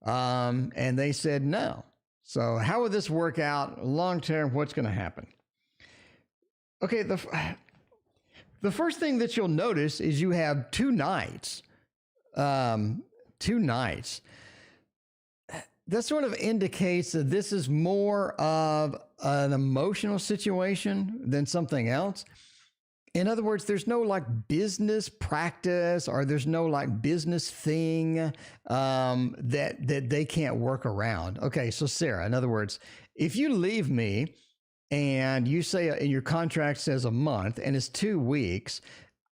And they said no. So how would this work out long term? What's going to happen? Okay, the first thing that you'll notice is you have 2 knights. 2 knights. That sort of indicates that this is more of an emotional situation than something else. In other words, there's no like business practice or there's no like business thing that they can't work around. Okay, so Sarah, in other words, if you leave me and you say in your contract says a month and it's 2 weeks,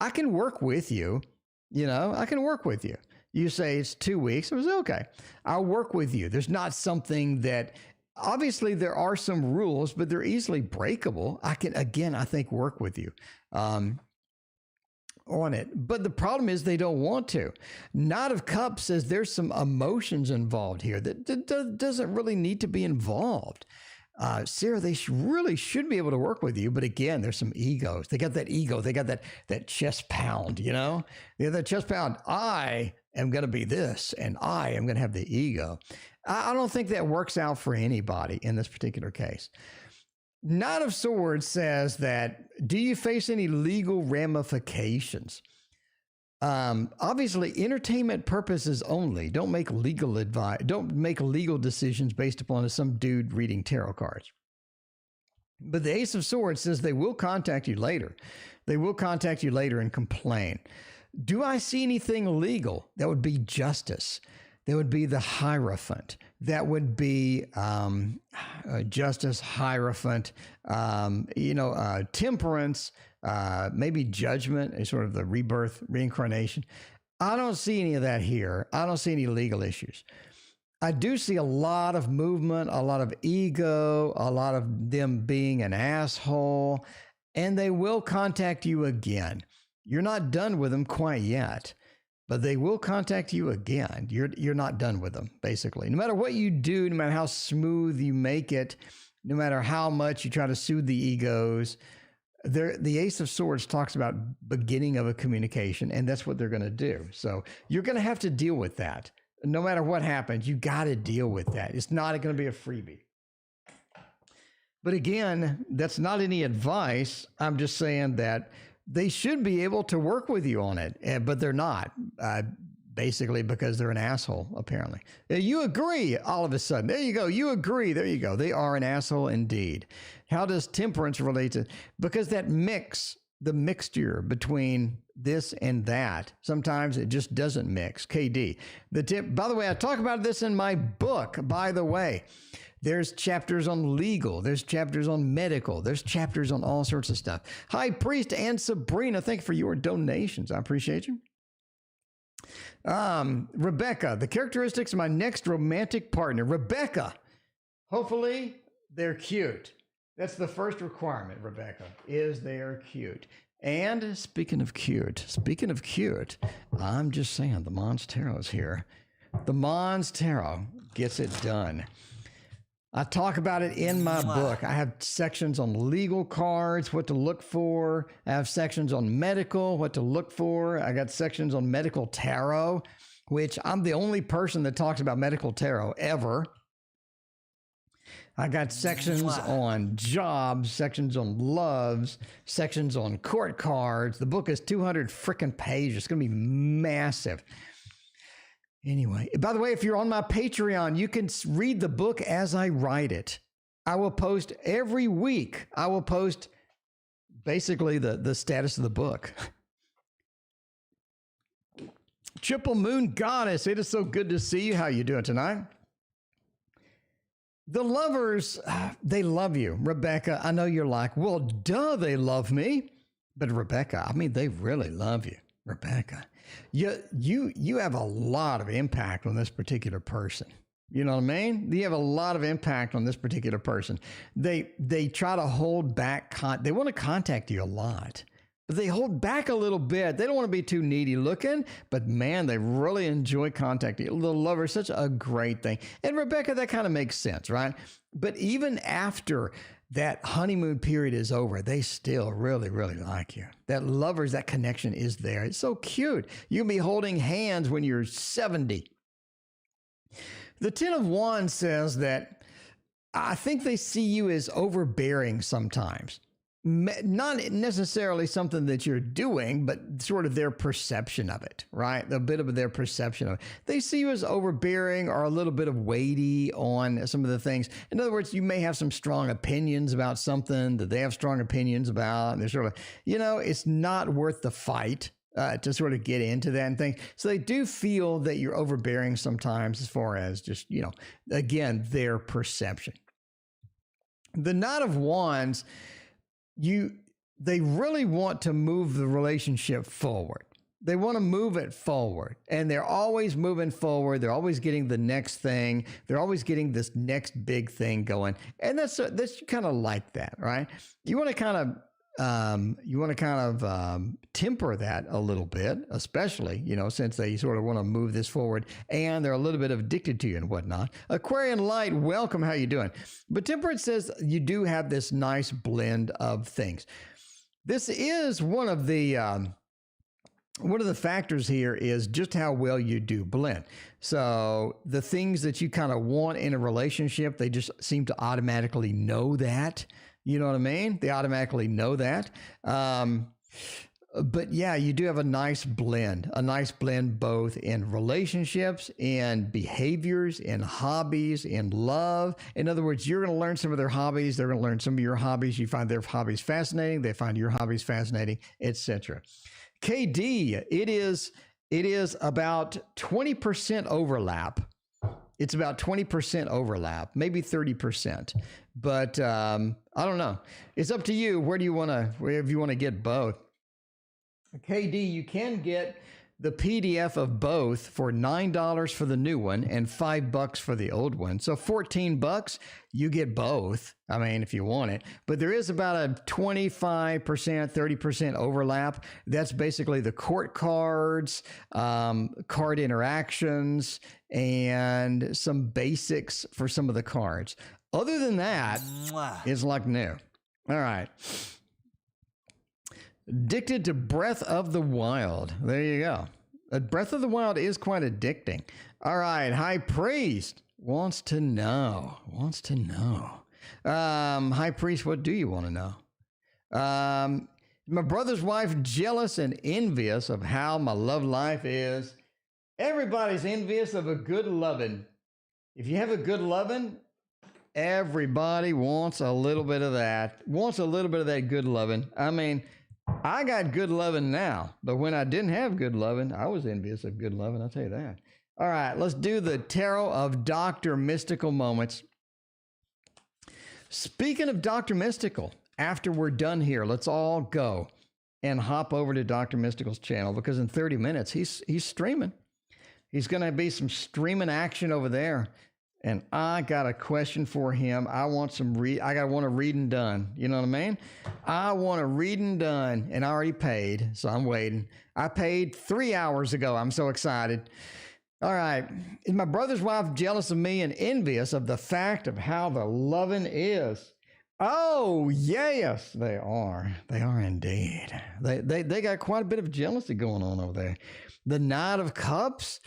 I can work with you. You know, I can work with you. You say it's 2 weeks. I was okay. I'll work with you. There's not something that obviously there are some rules, but they're easily breakable. I can, again, I think, work with you on it. But the problem is they don't want to. Knight of Cups says there's some emotions involved here that doesn't really need to be involved. Sarah, they really should be able to work with you. But again, there's some egos. They got that ego. They got that chest pound, you know? They have that chest pound. I am going to be this, and I am going to have the ego. I don't think that works out for anybody in this particular case. Knight of Swords says that, do you face any legal ramifications? Obviously, entertainment purposes only. Don't make legal advice. Don't make legal decisions based upon some dude reading tarot cards. But the Ace of Swords says they will contact you later. They will contact you later and complain. Do I see anything legal? That would be justice. That would be the Hierophant. That would be justice, Hierophant, temperance, maybe judgment, is sort of the rebirth, reincarnation. I don't see any of that here. I don't see any legal issues. I do see a lot of movement, a lot of ego, a lot of them being an asshole, and they will contact you again. You're not done with them quite yet, but they will contact you again. You're not done with them, basically. No matter what you do, no matter how smooth you make it, no matter how much you try to soothe the egos, the Ace of Swords talks about beginning of a communication, and that's what they're going to do. So you're going to have to deal with that. No matter what happens, you got to deal with that. It's not going to be a freebie. But again, that's not any advice. I'm just saying that they should be able to work with you on it, but they're not, basically because they're an asshole, apparently. You agree all of a sudden. There you go. You agree. There you go. They are an asshole indeed. How does temperance relate to? Because that the mixture between this and that, sometimes it just doesn't mix. KD. By the way, I talk about this in my book, by the way. There's chapters on legal. There's chapters on medical. There's chapters on all sorts of stuff. High Priest and Sabrina, thank you for your donations. I appreciate you. Rebecca, the characteristics of my next romantic partner. Rebecca, hopefully they're cute. That's the first requirement, Rebecca, is they're cute. And speaking of cute, I'm just saying the Mons Tarot is here. The Mons Tarot gets it done. I talk about it in my book. I have sections on legal cards, what to look for. I have sections on medical, what to look for. I got sections on medical tarot, which I'm the only person that talks about medical tarot ever. I got sections on jobs, sections on loves, sections on court cards. The book is 200 freaking pages. It's going to be massive. Anyway, by the way, if you're on my Patreon, you can read the book as I write it. I will post every week. I will post basically the status of the book. Triple Moon Goddess, it is so good to see you. How you doing tonight? The lovers, they love you. Rebecca, I know you're like, well, duh, they love me. But Rebecca, I mean, they really love you. Rebecca, you have a lot of impact on this particular person. You know what I mean? You have a lot of impact on this particular person. They try to hold back. They want to contact you a lot, but they hold back a little bit. They don't want to be too needy looking, but man, they really enjoy contacting you. The lover is such a great thing. And Rebecca, that kind of makes sense, right? But even after that honeymoon period is over, they still really, really like you. That lovers, that connection is there. It's so cute. You can be holding hands when you're 70. The Ten of Wands says that I think they see you as overbearing sometimes. Not necessarily something that you're doing, but sort of their perception of it, right? A bit of their perception of it. They see you as overbearing or a little bit of weighty on some of the things. In other words, you may have some strong opinions about something that they have strong opinions about. And they're sort of, it's not worth the fight to sort of get into that and things. So they do feel that you're overbearing sometimes as far as just, again, their perception. The Knight of Wands, they really want to move the relationship forward. They want to move it forward, and they're always moving forward. They're always getting the next thing. They're always getting this next big thing going, and that's kind of like that, right? You want to kind of temper that a little bit, especially since they sort of want to move this forward, and they're a little bit addicted to you and whatnot. Aquarian Light, welcome. How you doing? But Temperance says you do have this nice blend of things. This is one of the factors here is just how well you do blend. So the things that you kind of want in a relationship, they just seem to automatically know that. You know what I mean? They automatically know that. But yeah, you do have a nice blend both in relationships, in behaviors, in hobbies, in love. In other words, you're going to learn some of their hobbies. They're going to learn some of your hobbies. You find their hobbies fascinating. They find your hobbies fascinating, etc. KD, it is about 20% overlap. It's about 20% overlap, maybe 30%. But I don't know. It's up to you. Wherever you want to get both. KD, you can get the PDF of both for $9 for the new one and $5 for the old one. So $14, you get both. I mean, if you want it, but there is about a 25%, 30% overlap. That's basically the court cards, card interactions, and some basics for some of the cards. Other than that, it's like new. All right. Addicted to Breath of the Wild. There you go. Breath of the Wild is quite addicting. All right. High Priest wants to know. High Priest, what do you want to know? My brother's wife jealous and envious of how my love life is. Everybody's envious of a good loving. If you have a good loving, everybody wants a little bit of that. Wants a little bit of that good loving. I mean, I got good loving now, but when I didn't have good loving, I was envious of good loving. I'll tell you that. All right, let's do the Tarot of Dr. Mystical Moments. Speaking of Dr. Mystical, after we're done here, let's all go and hop over to Dr. Mystical's channel, because in 30 minutes, he's streaming. He's going to be some streaming action over there. And I got a question for him. I want a reading done. You know what I mean? I want a reading done, and I already paid, so I'm waiting. I paid 3 hours ago. I'm so excited. All right. Is my brother's wife jealous of me and envious of the fact of how the loving is? Oh, yes, they are. They are indeed. They got quite a bit of jealousy going on over there. The Knight of Cups,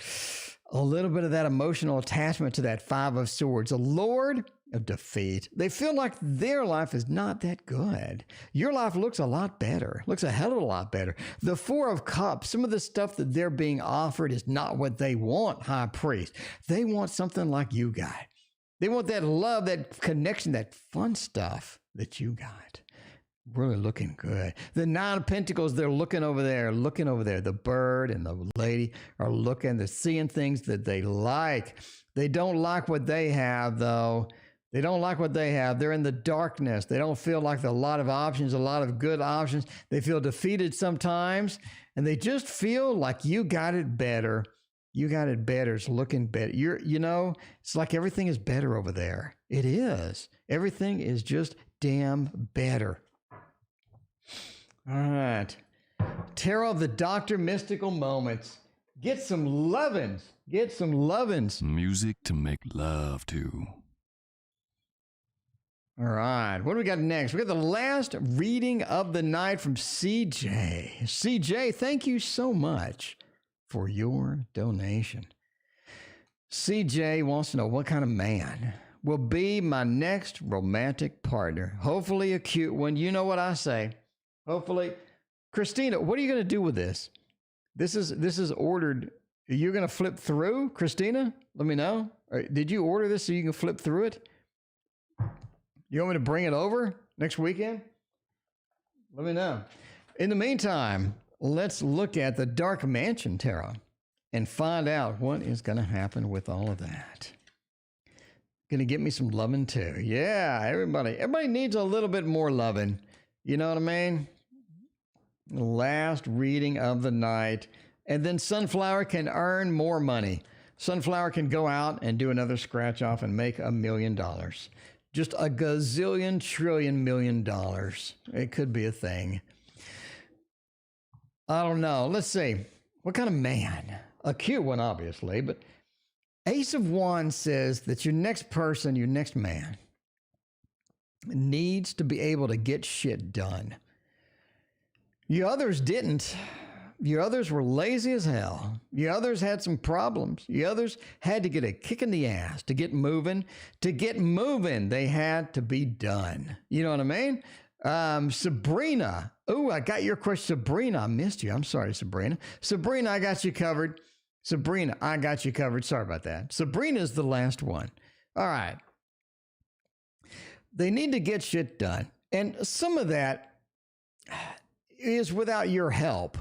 a little bit of that emotional attachment to that Five of Swords, a Lord of Defeat. They feel like their life is not that good. Your life looks a lot better, looks a hell of a lot better. The Four of Cups, some of the stuff that they're being offered is not what they want, High Priest. They want something like you got. They want that love, that connection, that fun stuff that you got. Really looking good. The Nine of Pentacles, they're looking over there. The bird and the lady are looking. They're seeing things that they like. They don't like what they have, though. They don't like what they have. They're in the darkness. They don't feel like a lot of options, a lot of good options. They feel defeated sometimes, and they just feel like you got it better. You got it better. It's looking better. It's like everything is better over there. It is. Everything is just damn better. All right. Tarot of the Dr. Mystical Moments. Get some lovin's. Music to make love to. All right. What do we got next? We got the last reading of the night from CJ. CJ, thank you so much for your donation. CJ wants to know what kind of man will be my next romantic partner. Hopefully a cute one. You know what I say. Hopefully. Christina, what are you going to do with this? This is ordered. Are you going to flip through, Christina? Let me know. Did you order this so you can flip through it? You want me to bring it over next weekend? Let me know. In the meantime, let's look at the Dark Mansion Tarot and find out what is going to happen with all of that. Going to get me some loving too. Yeah, everybody needs a little bit more loving. You know what I mean? The last reading of the night And then Sunflower can earn more money. Sunflower can go out and do another scratch off and make $1 million. Just a gazillion trillion $1 million. It could be a thing. I don't know. Let's see. What kind of man? A cute one, obviously, but Ace of Wands says that your next person, your next man, needs to be able to get shit done. You others didn't. You others were lazy as hell. You others had some problems. You others had to get a kick in the ass to get moving. To get moving, they had to be done. You know what I mean? Sabrina. Oh, I got your question. Sabrina, I missed you. I'm sorry, Sabrina. Sabrina, I got you covered. Sabrina, I got you covered. Sorry about that. Sabrina's the last one. All right. They need to get shit done. And some of that is without your help.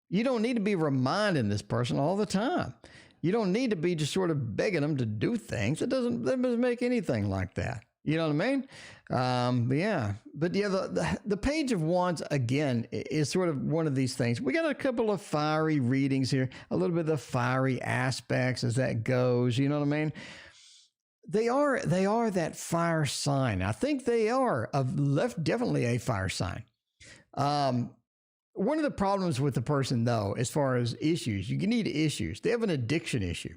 You don't need to be reminding this person all the time. You don't need to be just sort of begging them to do things. That doesn't make anything like that. You know what I mean? But the Page of Wands, again, is sort of one of these things. We got a couple of fiery readings here, a little bit of the fiery aspects as that goes. You know what I mean? They are that fire sign. I think they are definitely a fire sign. One of the problems with the person, though, as far as issues, you need issues. They have an addiction issue.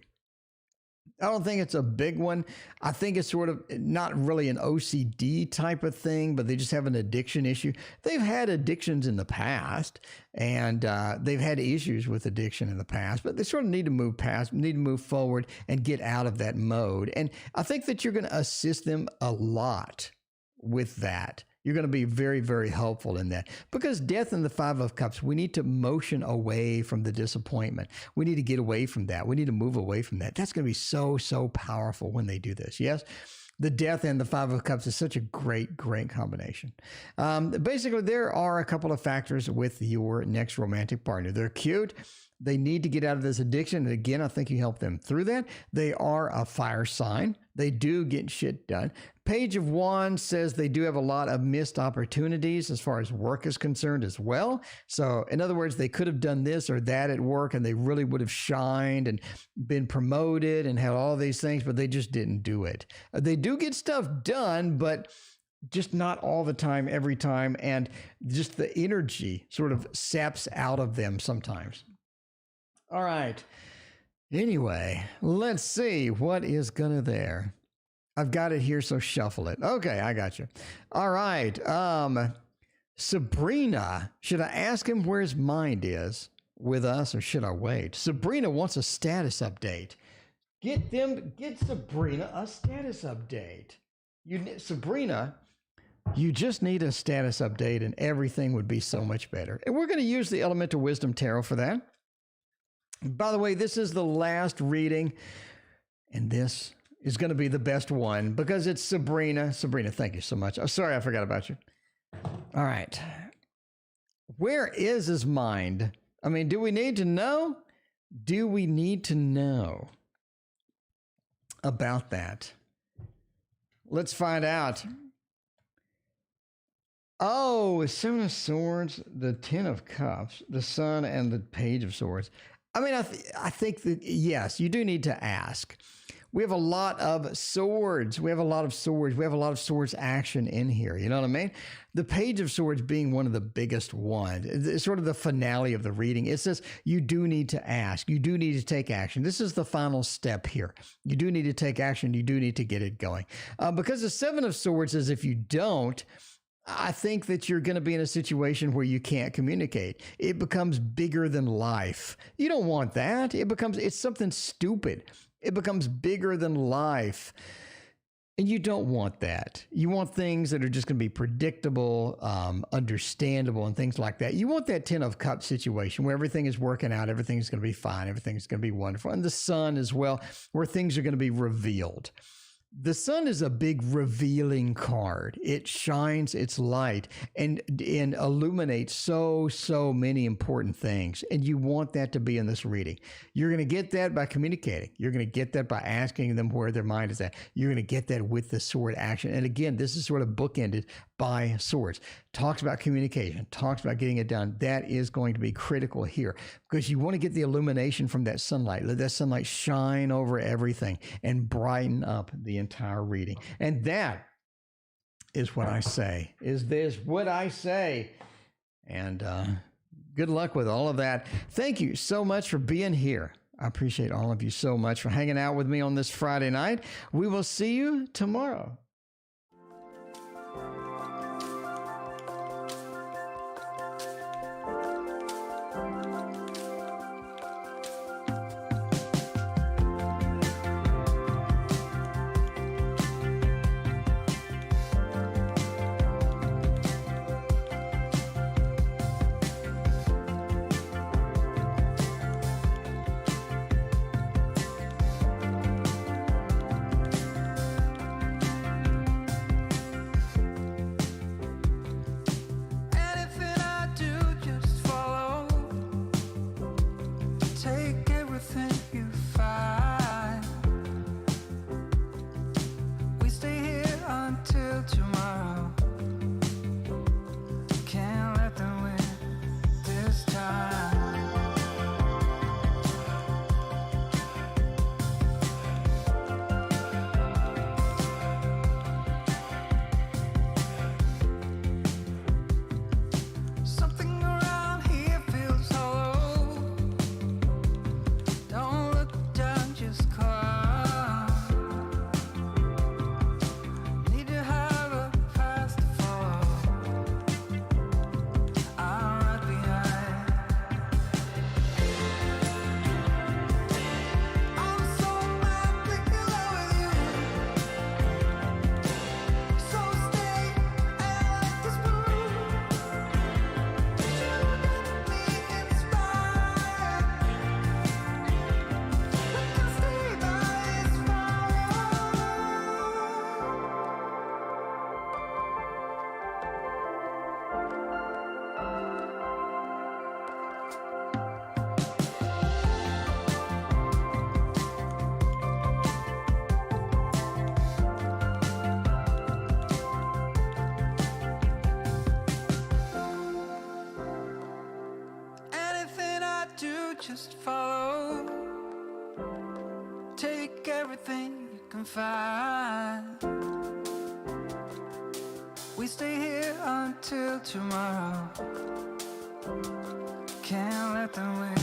I don't think it's a big one. I think it's sort of not really an OCD type of thing, but they just have an addiction issue. They've had addictions in the past, and they've had issues with addiction in the past, but they sort of need to move forward and get out of that mode. And I think that you're going to assist them a lot with that. You're going to be very, very helpful in that, because Death and the Five of Cups, we need to motion away from the disappointment. We need to get away from that. We need to move away from that. That's going to be so, so powerful when they do this. Yes. The Death and the Five of Cups is such a great, great combination. Basically, there are a couple of factors with your next romantic partner. They're cute. They need to get out of this addiction. And again, I think you help them through that. They are a fire sign. They do get shit done. Page of Wands says they do have a lot of missed opportunities as far as work is concerned as well. So in other words, they could have done this or that at work and they really would have shined and been promoted and had all these things, but they just didn't do it. They do get stuff done, but just not all the time, every time. And just the energy sort of saps out of them sometimes. All right. Anyway, let's see what is gonna there. I've got it here, so shuffle it. Okay, I got you. All right. Sabrina, should I ask him where his mind is with us, or should I wait? Sabrina wants a status update. Get Sabrina a status update. Sabrina, you just need a status update and everything would be so much better. And we're going to use the Elemental Wisdom Tarot for that. By the way, this is the last reading, and this is going to be the best one because it's Sabrina. Sabrina, thank you so much. Oh, sorry, I forgot about you. All right. Where is his mind? I mean, do we need to know? Do we need to know about that? Let's find out. Oh, Seven of Swords, the Ten of Cups, the Sun, and the Page of Swords. I mean, I think that, yes, you do need to ask. We have a lot of swords. We have a lot of swords action in here. You know what I mean? The Page of Swords being one of the biggest ones. It's sort of the finale of the reading. It says you do need to ask. You do need to take action. This is the final step here. You do need to take action. You do need to get it going. Because the Seven of Swords says if you don't, I think that you're going to be in a situation where you can't communicate. It becomes bigger than life. You don't want that. It's something stupid. It becomes bigger than life. And you don't want that. You want things that are just going to be predictable, understandable, and things like that. You want that Ten of Cups situation where everything is working out, everything's going to be fine, everything's going to be wonderful. And the Sun as well, where things are going to be revealed. The sun is a big revealing card. It shines its light and illuminates so many important things. And you want that to be in this reading. You're going to get that by communicating. You're going to get that by asking them where their mind is at. You're going to get that with the sword action. And again, this is sort of bookended by swords. Talks about communication, talks about getting it done. That is going to be critical here because you want to get the illumination from that sunlight. Let that sunlight shine over everything and brighten up the entire reading. And that is what I say. Is this what I say? And good luck with all of that. Thank you so much for being here. I appreciate all of you so much for hanging out with me on this Friday night. We will see you tomorrow. Just follow, take everything you can find. We stay here until tomorrow. Can't let them win.